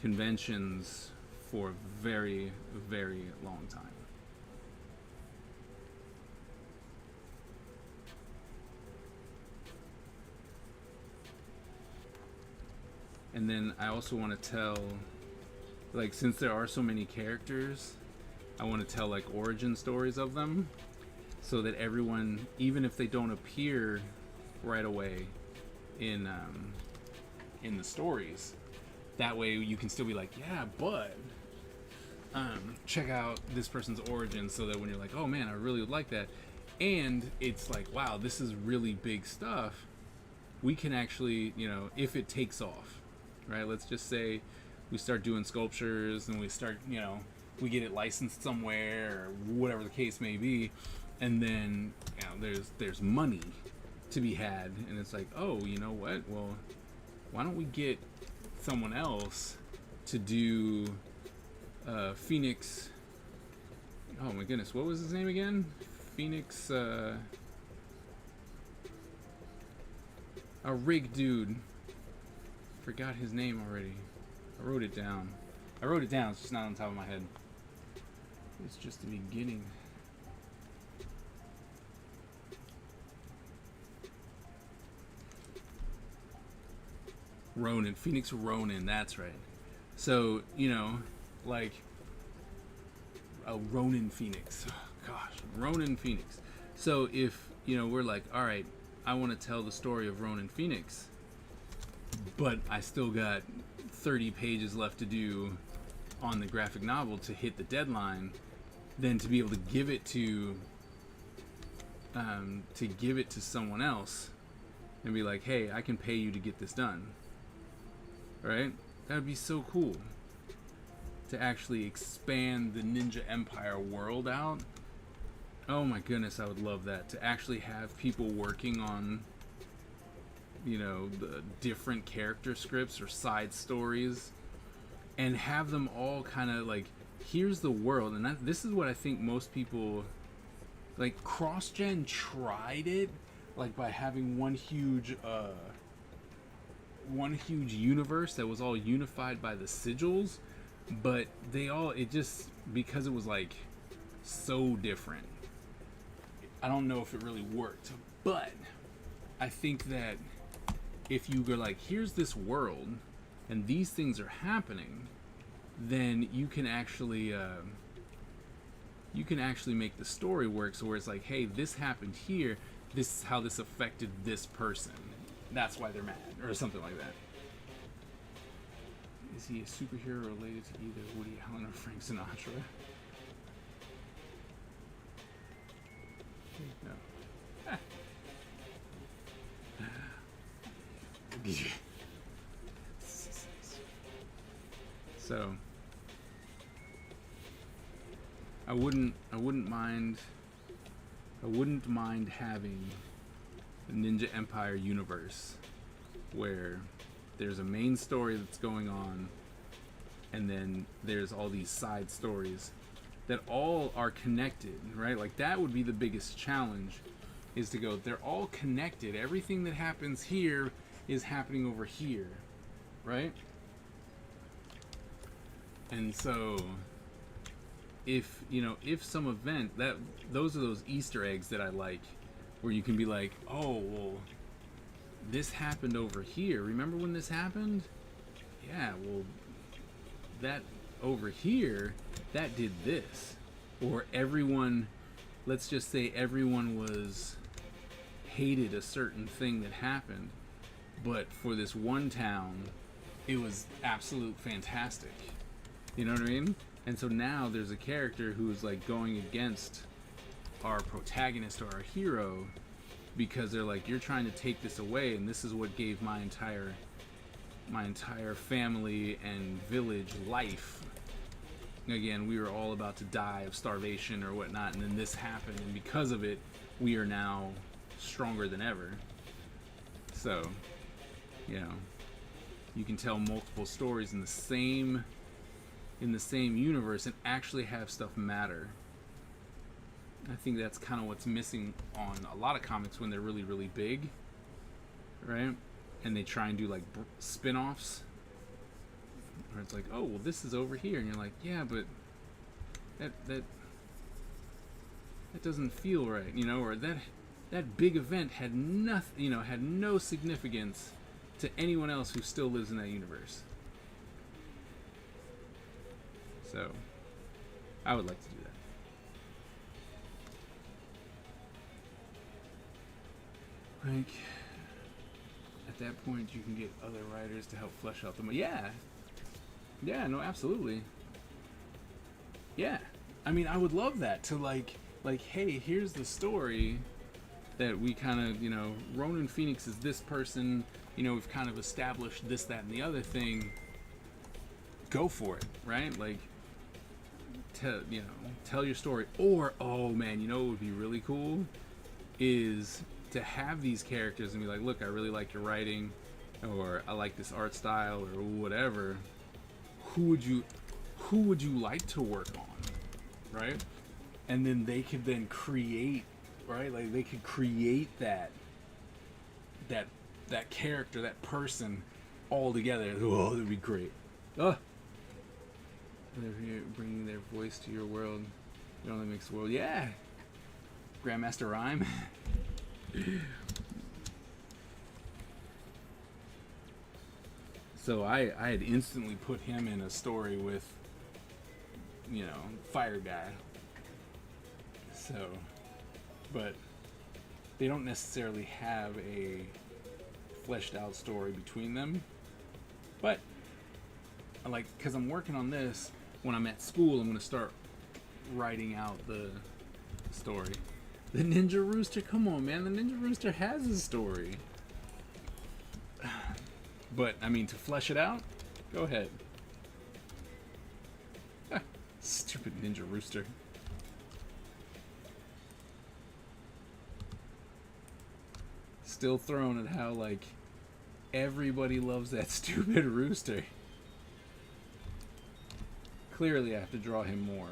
conventions for a very, very long time. And then I also want to tell, like, since there are so many characters, I want to tell like origin stories of them, so that everyone, even if they don't appear right away in the stories, that way you can still be like, yeah, but check out this person's origin, so that when you're like, oh man, I really would like that, and it's like, wow, this is really big stuff, we can actually, you know, if it takes off, right? Let's just say we start doing sculptures and we start, you know, we get it licensed somewhere or whatever the case may be, and then, you know, there's money to be had, and it's like, oh, you know what? Well, why don't we get someone else to do Phoenix? Oh my goodness, what was his name again? Phoenix. A rig dude. Forgot his name already. I wrote it down. It's just not on top of my head. It's just the beginning. Ronin, Phoenix Ronin, that's right. So, you know, like, a Ronin Phoenix. Oh, gosh, Ronin Phoenix. So if, you know, we're like, all right, I want to tell the story of Ronin Phoenix, but I still got 30 pages left to do on the graphic novel to hit the deadline, then to be able to give it to someone else and be like, hey, I can pay you to get this done, right? That would be so cool to actually expand the Ninja Empire world out. Oh my goodness, I would love that, to actually have people working on you know, the different character scripts or side stories, and have them all kind of like, here's the world. And this is what I think most people, like, CrossGen tried it, like, by having one huge universe that was all unified by the sigils, but it just, because it was like so different, I don't know if it really worked. But I think that if you go like, here's this world and these things are happening, then you can actually make the story work. So where it's like, hey, this happened here, this is how this affected this person, that's why they're mad, or something like that. Is he a superhero related to either Woody Allen or Frank Sinatra? No. So I wouldn't mind having the Ninja Empire universe where there's a main story that's going on, and then there's all these side stories that all are connected, right? Like, that would be the biggest challenge, is to go, they're all connected. Everything that happens here is happening over here, right? And so if some event those are those Easter eggs that I like, where you can be like, oh, well, this happened over here. Remember when this happened? Yeah, well, that over here, that did this. Or everyone, let's just say everyone hated a certain thing that happened, but for this one town, it was absolute fantastic. You know what I mean? And so now there's a character who's like going against our protagonist or our hero, because they're like, you're trying to take this away, and this is what gave my entire family and village life. Again, we were all about to die of starvation or whatnot, and then this happened, and because of it, we are now stronger than ever. So, you can tell multiple stories in the same universe and actually have stuff matter. I think that's kind of what's missing on a lot of comics when they're really, really big, right? And they try and do like spin-offs, where it's like, oh, well, this is over here, and you're like, yeah, but that doesn't feel right, or that big event had nothing, had no significance to anyone else who still lives in that universe. So I would like to do that. Like, at that point, you can get other writers to help flesh out the... Yeah, no, absolutely. Yeah. I mean, I would love that, to like, hey, here's the story that we kind of, Ronan Phoenix is this person, we've kind of established this, that, and the other thing. Go for it, right? Like, tell your story. Or, oh man, what would be really cool is to have these characters and be like, look, I really like your writing, or I like this art style, or whatever. Who would you like to work on, right? And then they could then create, right? Like, they could create that character, that person, all together. Oh, that'd be great. Oh, they're bringing their voice to your world. It only makes the world. Yeah, Grandmaster Rhyme. So I had instantly put him in a story with, Fire Guy. So, but they don't necessarily have a fleshed out story between them. But, because I'm working on this, when I'm at school, I'm going to start writing out the story. The Ninja Rooster, come on, man. The Ninja Rooster has a story. But, I mean, to flesh it out, go ahead. Stupid Ninja Rooster. Still thrown at how, Everybody loves that stupid rooster. Clearly, I have to draw him more.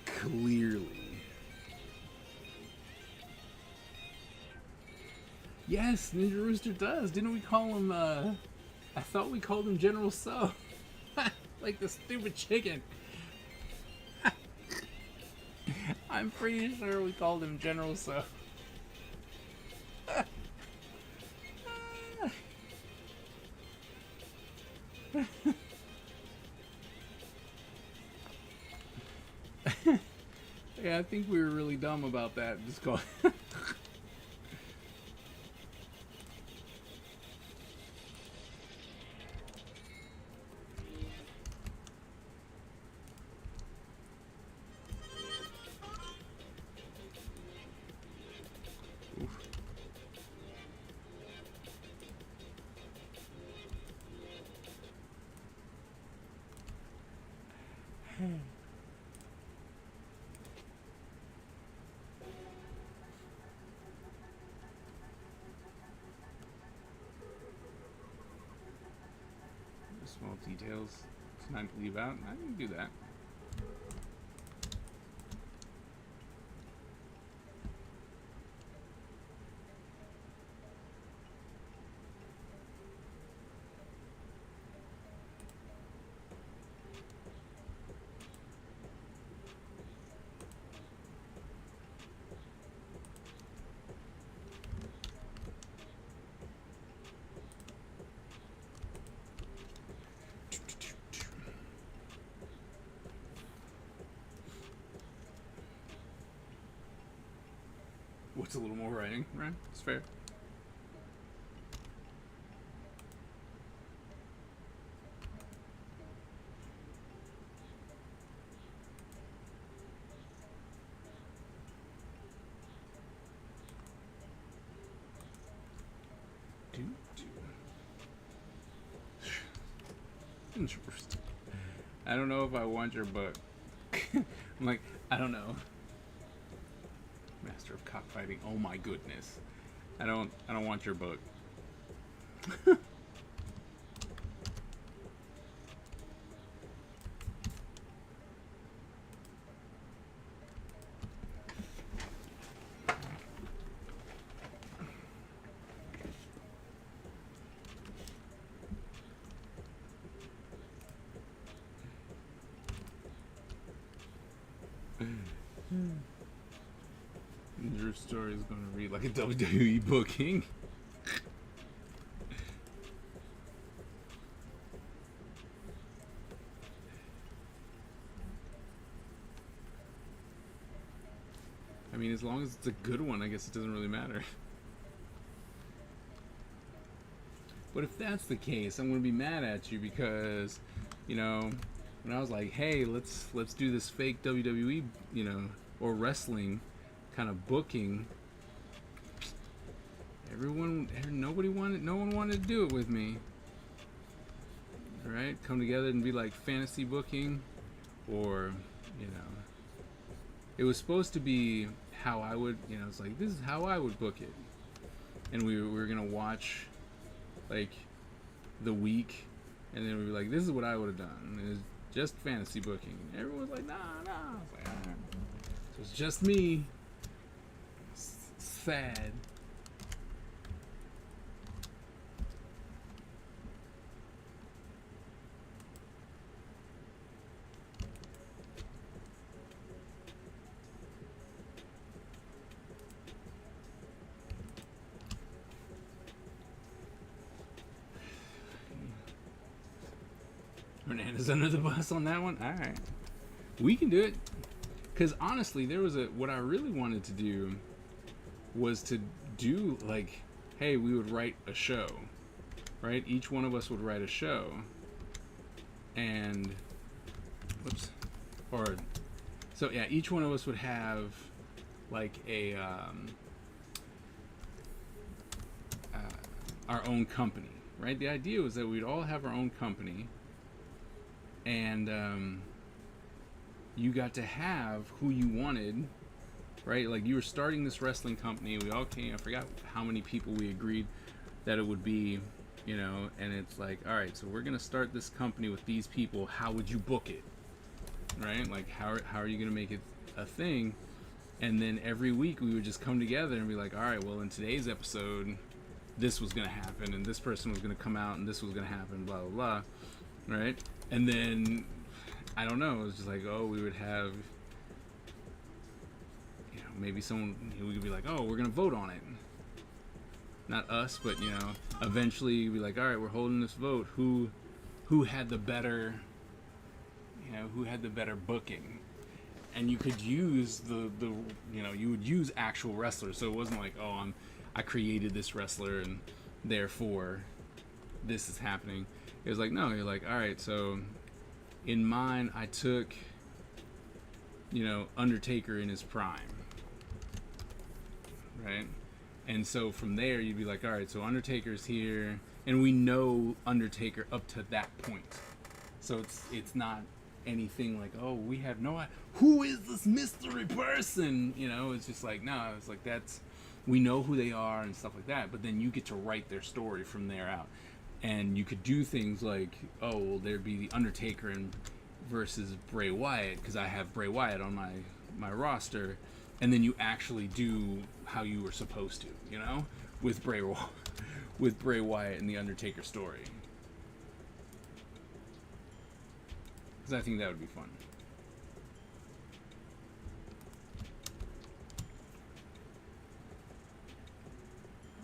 Clearly. Yes, Ninja Rooster does. Didn't we call him, I thought we called him General So. Like the stupid chicken. I'm pretty sure we called him General So. Yeah, I think we were really dumb about that. Just call. Small details. It's not to leave out. I can do that. What's a little more writing, right? It's fair. Interesting. I don't know if I want your book. I'm like, I don't know. Master of cockfighting. Oh my goodness. I don't want your book. Your story is going to read like a WWE booking. I mean, as long as it's a good one, I guess it doesn't really matter. But if that's the case, I'm going to be mad at you because, you know, when I was like, hey, let's do this fake WWE, you know, or wrestling kind of booking, no one wanted to do it with me. All right, come together and be like fantasy booking, or, you know, it was supposed to be how I would, you know, it's like, this is how I would book it, and we were gonna watch like the week, and then we were like, this is what I would have done. It was just fantasy booking. Everyone was like, nah. I was like, ah. So it's just me. Sad. Hernandez under the bus on that one? Alright. We can do it. Because honestly, there was what I really wanted to do was to do like, hey, we would write a show, right? Each one of us would write a show, and so yeah, each one of us would have like a our own company, right? The idea was that we'd all have our own company, and you got to have who you wanted, right? Like you were starting this wrestling company. We all came. I forgot how many people we agreed that it would be, you know. And it's like, all right, so we're gonna start this company with these people. How would you book it, right? Like how are you gonna make it a thing? And then every week we would just come together and be like, all right, well in today's episode, this was gonna happen, and this person was gonna come out, and this was gonna happen, blah blah blah, right? And then I don't know. It was just like, oh, we would have, you know, maybe someone, we could be like, oh, we're gonna vote on it. Not us, but you know, eventually be like, all right, we're holding this vote. Who had the better, you know, who had the better booking? And you could use the you know, you would use actual wrestlers. So it wasn't like, oh, I created this wrestler and therefore this is happening. It was like, no, you're like, all right, so in mine, I took, you know, Undertaker in his prime, right? And so from there, you'd be like, all right, so Undertaker's here, and we know Undertaker up to that point. So it's not anything like, oh, we have no idea. Who is this mystery person? You know, it's just like, no, it's like we know who they are and stuff like that, but then you get to write their story from there out. And you could do things like, oh, well, there'd be the Undertaker and versus Bray Wyatt, because I have Bray Wyatt on my roster, and then you actually do how you were supposed to, you know, with Bray Wyatt and the Undertaker story. Because I think that would be fun.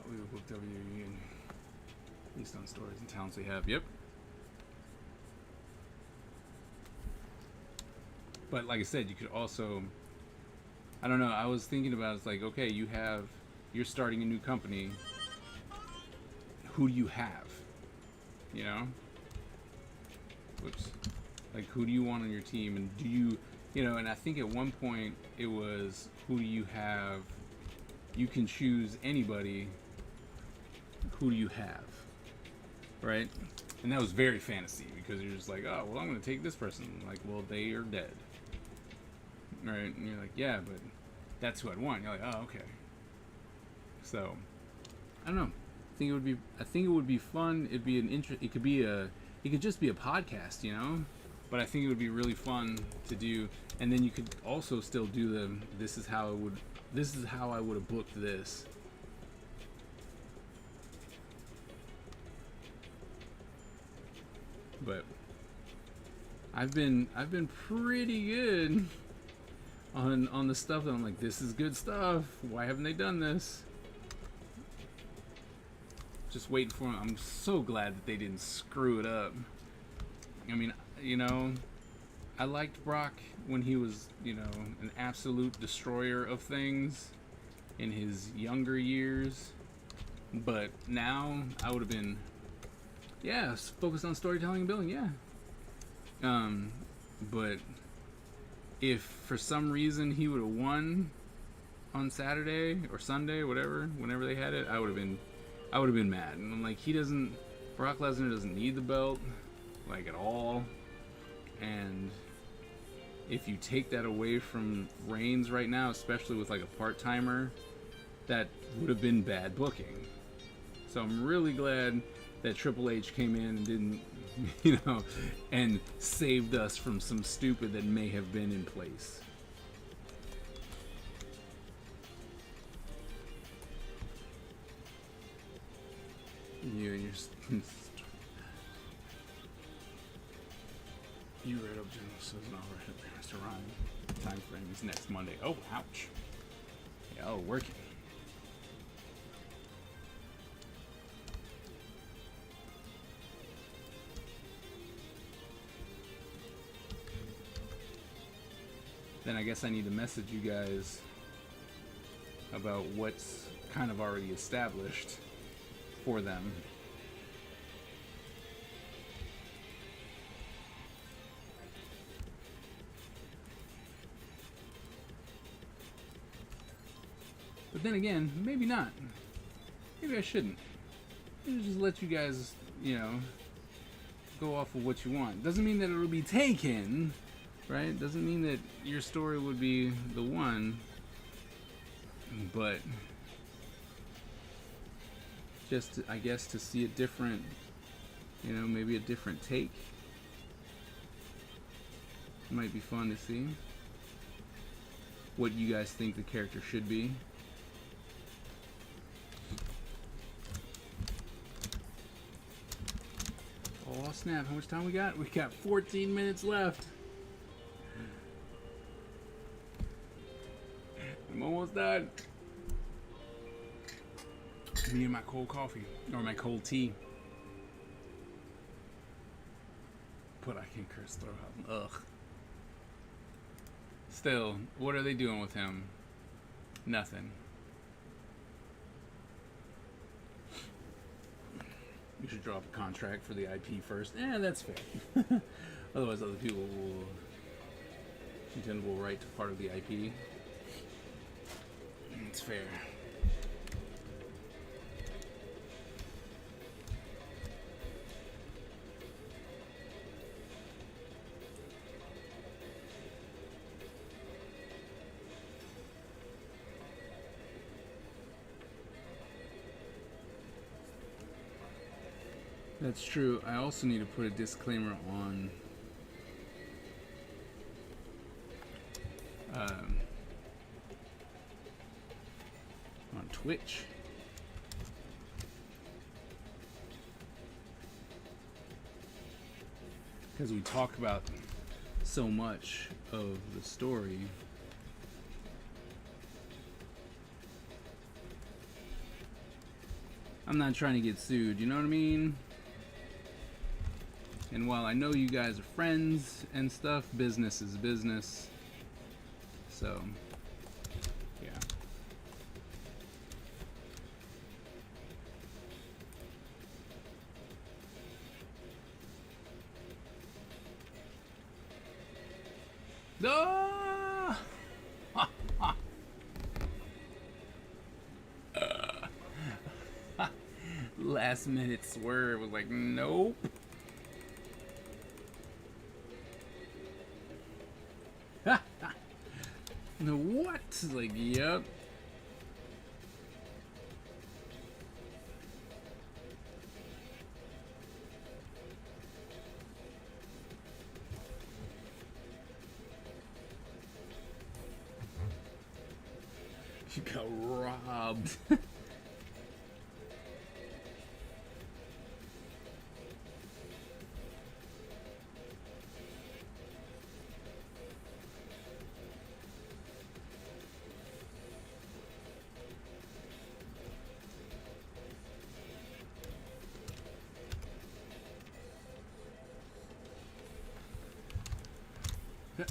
Oh, we would book WWE and based on stories and talents they have. Yep. But like I said, you could also, I don't know, I was thinking about, it's like, okay, you're starting a new company. Who do you have? You know? Whoops. Like, who do you want on your team? And do you, you know, and I think at one point it was, who do you have? You can choose anybody. Who do you have? Right? And that was very fantasy, because you're just like, oh, well, I'm going to take this person. Like, well, they are dead. Right? And you're like, yeah, but that's who I'd want. You're like, oh, okay. So, I don't know. I think it would be fun. It'd be it could just be a podcast, you know? But I think it would be really fun to do. And then you could also still do this is how I would have booked this. But I've been pretty good on the stuff that I'm like, this is good stuff. Why haven't they done this? Just waiting for them. I'm so glad that they didn't screw it up. I mean, you know, I liked Brock when he was, you know, an absolute destroyer of things in his younger years. But now I would have been, yeah, focused on storytelling and building, yeah. But if for some reason he would have won on Saturday or Sunday, whatever, whenever they had it, I would have been mad. And I'm like, Brock Lesnar doesn't need the belt, like, at all. And if you take that away from Reigns right now, especially with like a part-timer, that would have been bad booking. So I'm really glad that Triple H came in and didn't, you know, and saved us from some stupid that may have been in place. You and your you read up General says no, Mr. Ryan. Time frame is next Monday. Oh, ouch. Yeah, oh, working. Then I guess I need to message you guys about what's kind of already established for them. But then again, maybe not. Maybe I shouldn't. Maybe just let you guys, you know, go off of what you want. Doesn't mean that it'll be taken, right? Doesn't mean that your story would be the one, but just I guess to see a different, maybe a different take might be fun to see. What you guys think the character should be. Oh snap, how much time we got? We got 14 minutes left. I'm almost done. Me and my cold coffee, or my cold tea. But I can curse throw out. Ugh. Still, what are they doing with him? Nothing. You should drop a contract for the IP first. That's fair. Otherwise, other people will contend will right to part of the IP. It's fair. That's true. I also need to put a disclaimer on Twitch. Because we talk about so much of the story. I'm not trying to get sued, you know what I mean? And while I know you guys are friends and stuff, business is business. So, yeah. Ah! Last minute swerve was like, nope. No, what? Like, yep. You got robbed.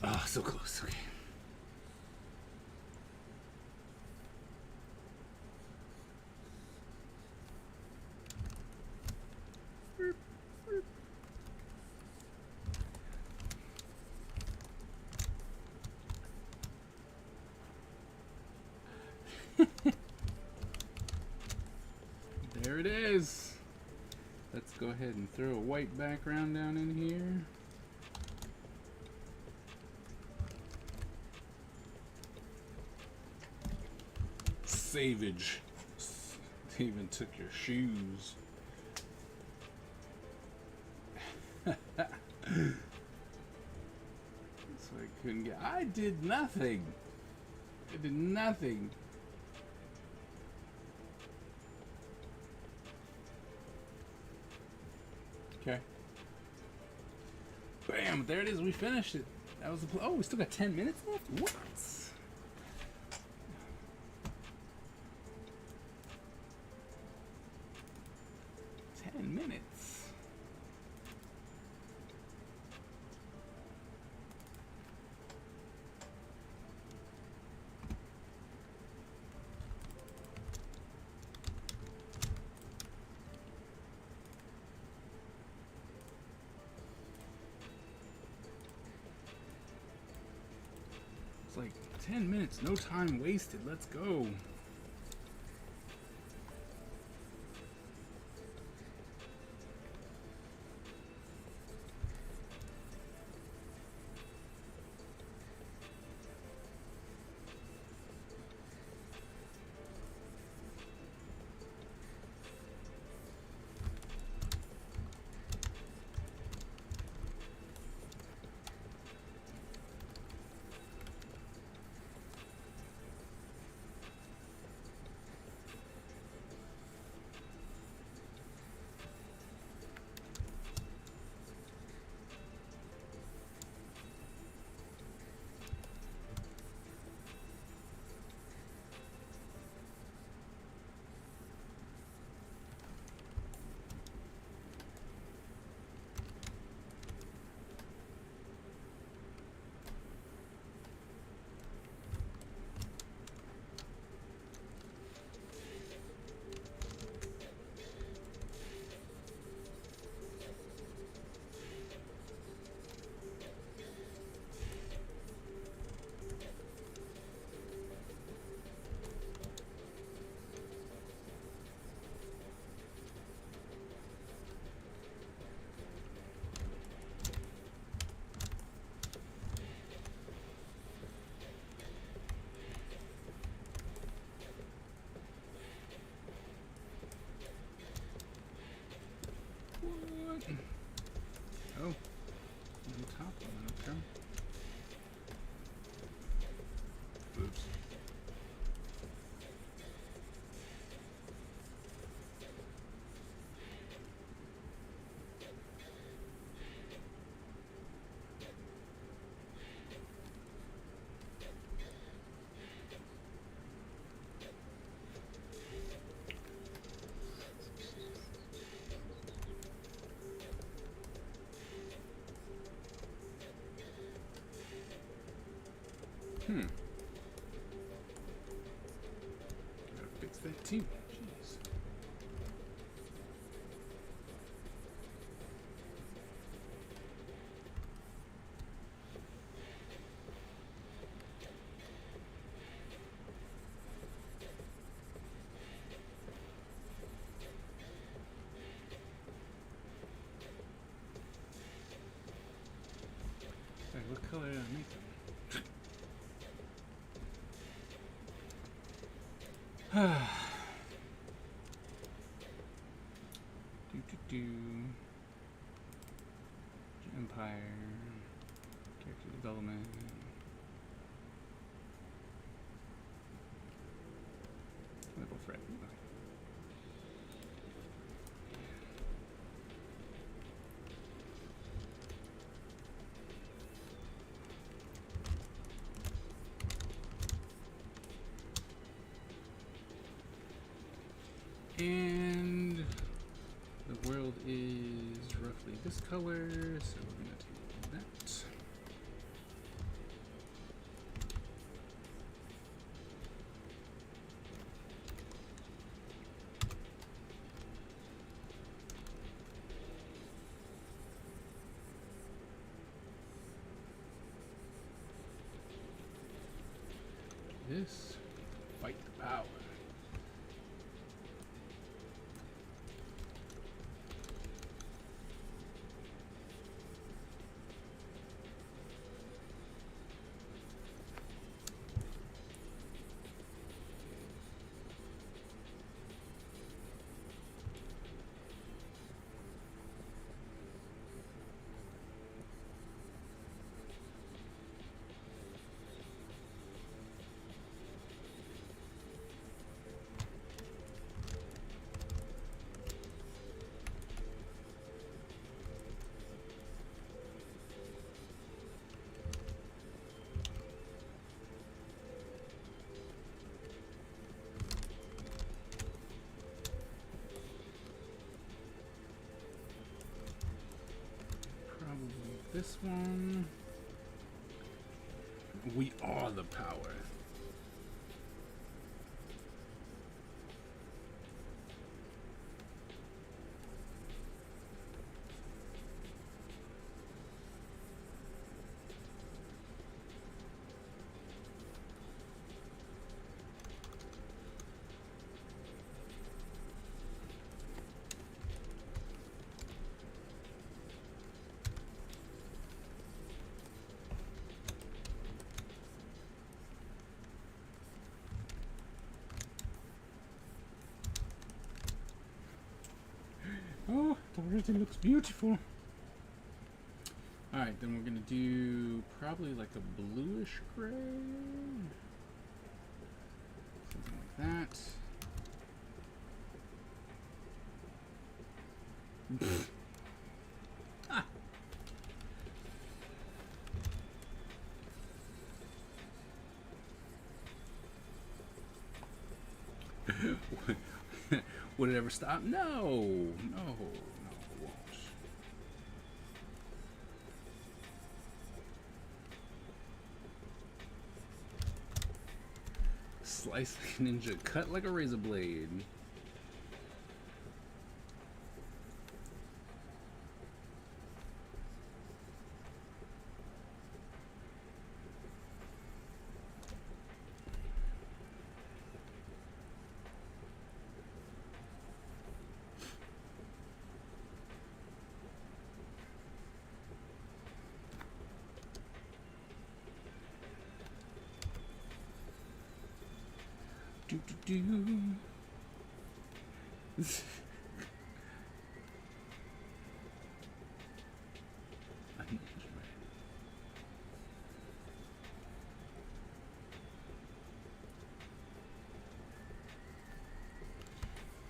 Oh, so close. Okay. There it is. Let's go ahead and throw a white background down in here. Savage. They even took your shoes. So I couldn't get. I did nothing. I did nothing. Okay. Bam! There it is. We finished it. That was the. Oh, we still got 10 minutes left. What? 10 minutes. It's like 10 minutes, no time wasted. Let's go. Gotta fix that too. Jeez. Hey, what color did I make them? do. Empire. Character development. Level threat. Okay. And the world is roughly this color, so we're gonna do that. This, fight the power. This one. We are the power. Oh, everything looks beautiful. Alright, then we're gonna do probably like a bluish gray. Something like that. Ah. Would it ever stop? No, no, it won't. Slice like a ninja, cut like a razor blade. Do do do.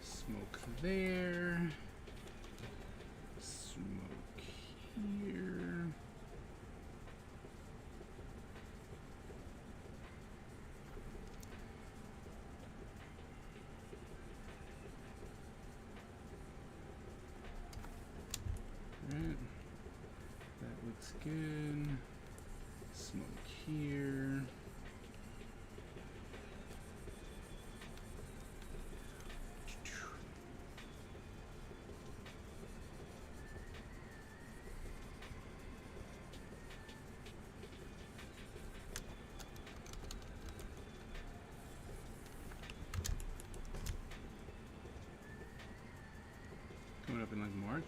Smoke there. Smoke here. Right. That looks good. Smoke here.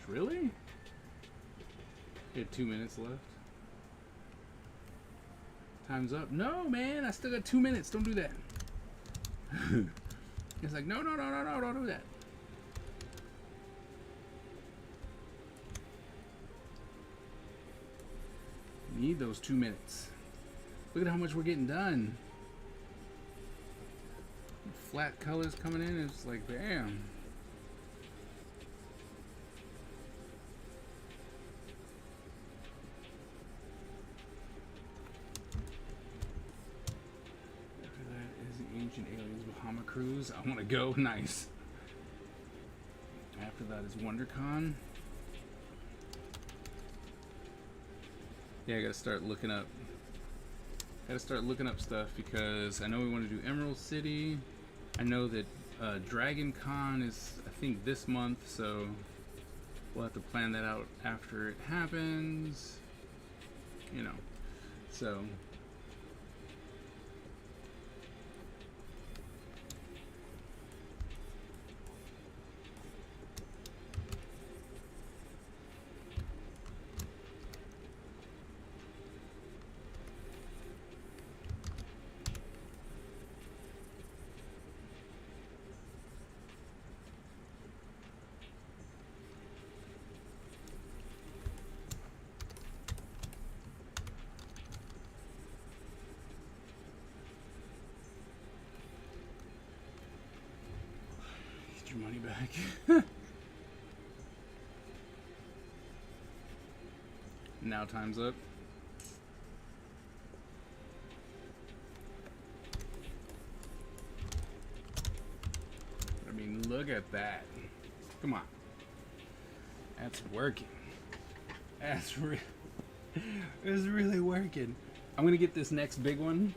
Really? You had 2 minutes left. Time's up. No, man, I still got 2 minutes. Don't do that. It's like, no, don't do that. Need those 2 minutes. Look at how much we're getting done. Flat colors coming in. It's like, bam. After that is the Ancient Aliens Bahama Cruise. I want to go. Nice. After that is WonderCon. Yeah, I gotta start looking up. Stuff because I know we want to do Emerald City. I know that Dragon Con is, I think, this month, so we'll have to plan that out after it happens. You know, so. Your money back. Now time's up. I mean, look at that. Come on. That's working. It's really working. I'm gonna get this next big one.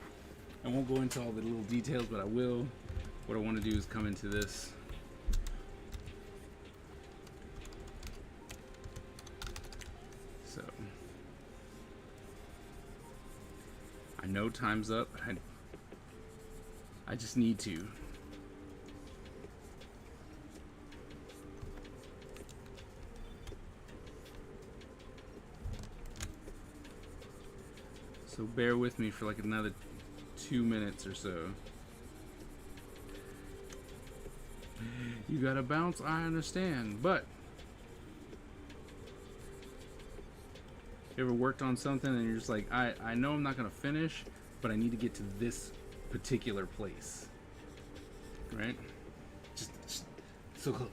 I won't go into all the little details, but I will. What I want to do is come into this. So I know time's up. I just need to. So bear with me for like another 2 minutes or so. You gotta bounce, I understand, but you ever worked on something and you're just like, I know I'm not gonna finish, but I need to get to this particular place, right? Just so close.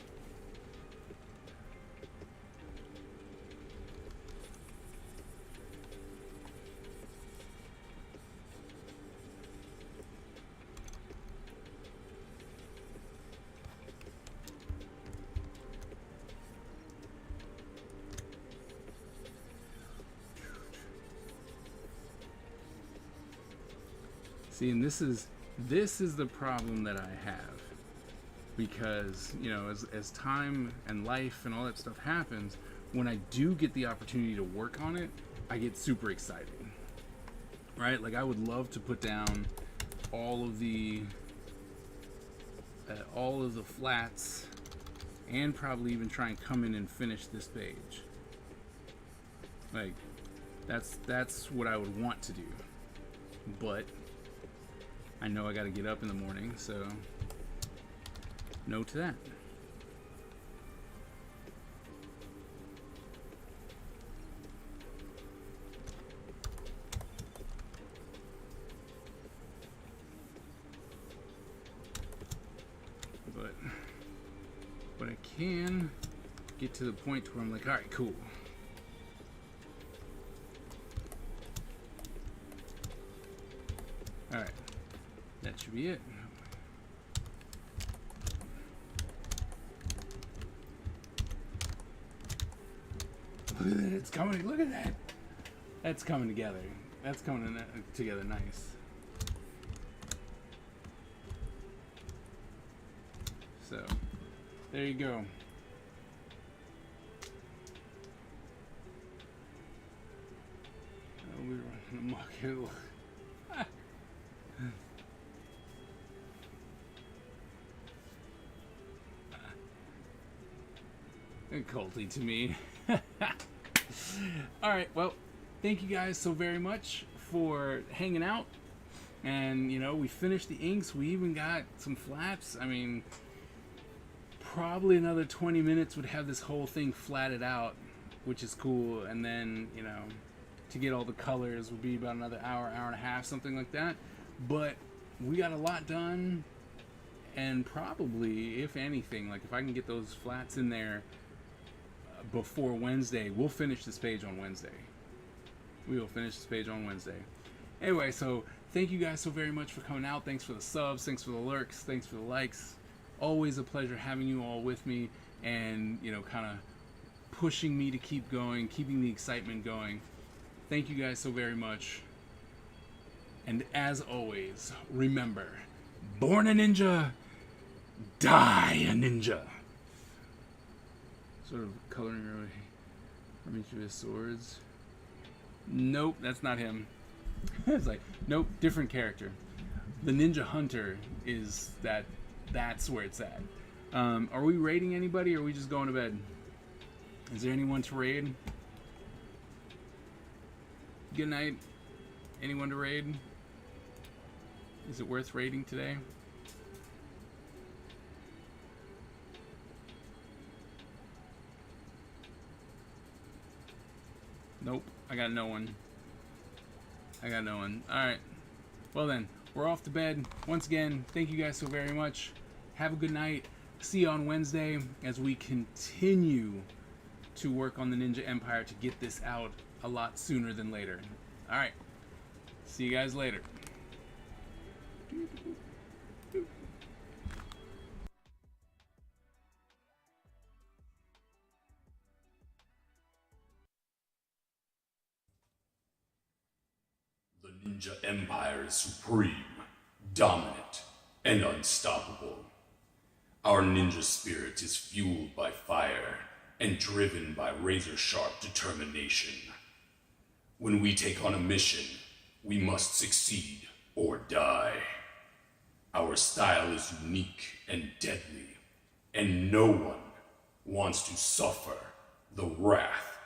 See, and this is the problem that I have, because, you know, as time and life and all that stuff happens, when I do get the opportunity to work on it, I get super excited, right? Like, I would love to put down all of the flats, and probably even try and come in and finish this page. Like, that's what I would want to do, but I know I gotta get up in the morning, so no to that. But I can get to the point where I'm like, all right, cool. All right. That should be it. Look at it, it's coming. Look at that. That's coming together. That's coming together nice. So, there you go. Oh, we're running amok here. culty to me. Alright, well, thank you guys so very much for hanging out. And, you know, we finished the inks. We even got some flats. I mean, probably another 20 minutes would have this whole thing flatted out, which is cool. And then, you know, to get all the colors would be about another hour, hour and a half, something like that. But we got a lot done. And probably, if anything, like if I can get those flats in there before Wednesday, we'll finish this page on Wednesday. We will finish this page on Wednesday. Anyway, so thank you guys so very much for coming out. Thanks for the subs. Thanks for the lurks. Thanks for the likes. Always a pleasure having you all with me and, you know, kind of pushing me to keep going, keeping the excitement going. Thank you guys so very much. And as always, remember, born a ninja, die a ninja. Sort of coloring away from each of his swords. Nope, that's not him. It's like, nope, different character. The Ninja Hunter is that's where it's at. Are we raiding anybody or are we just going to bed? Is there anyone to raid? Good night. Anyone to raid? Is it worth raiding today? Nope, I got no one. Alright. Well then, we're off to bed. Once again, thank you guys so very much. Have a good night. See you on Wednesday as we continue to work on the Ninja Empire to get this out a lot sooner than later. Alright. See you guys later. The Ninja Empire is supreme, dominant, and unstoppable. Our ninja spirit is fueled by fire and driven by razor-sharp determination. When we take on a mission, we must succeed or die. Our style is unique and deadly, and no one wants to suffer the wrath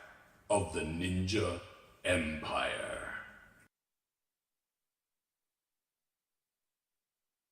of the Ninja Empire.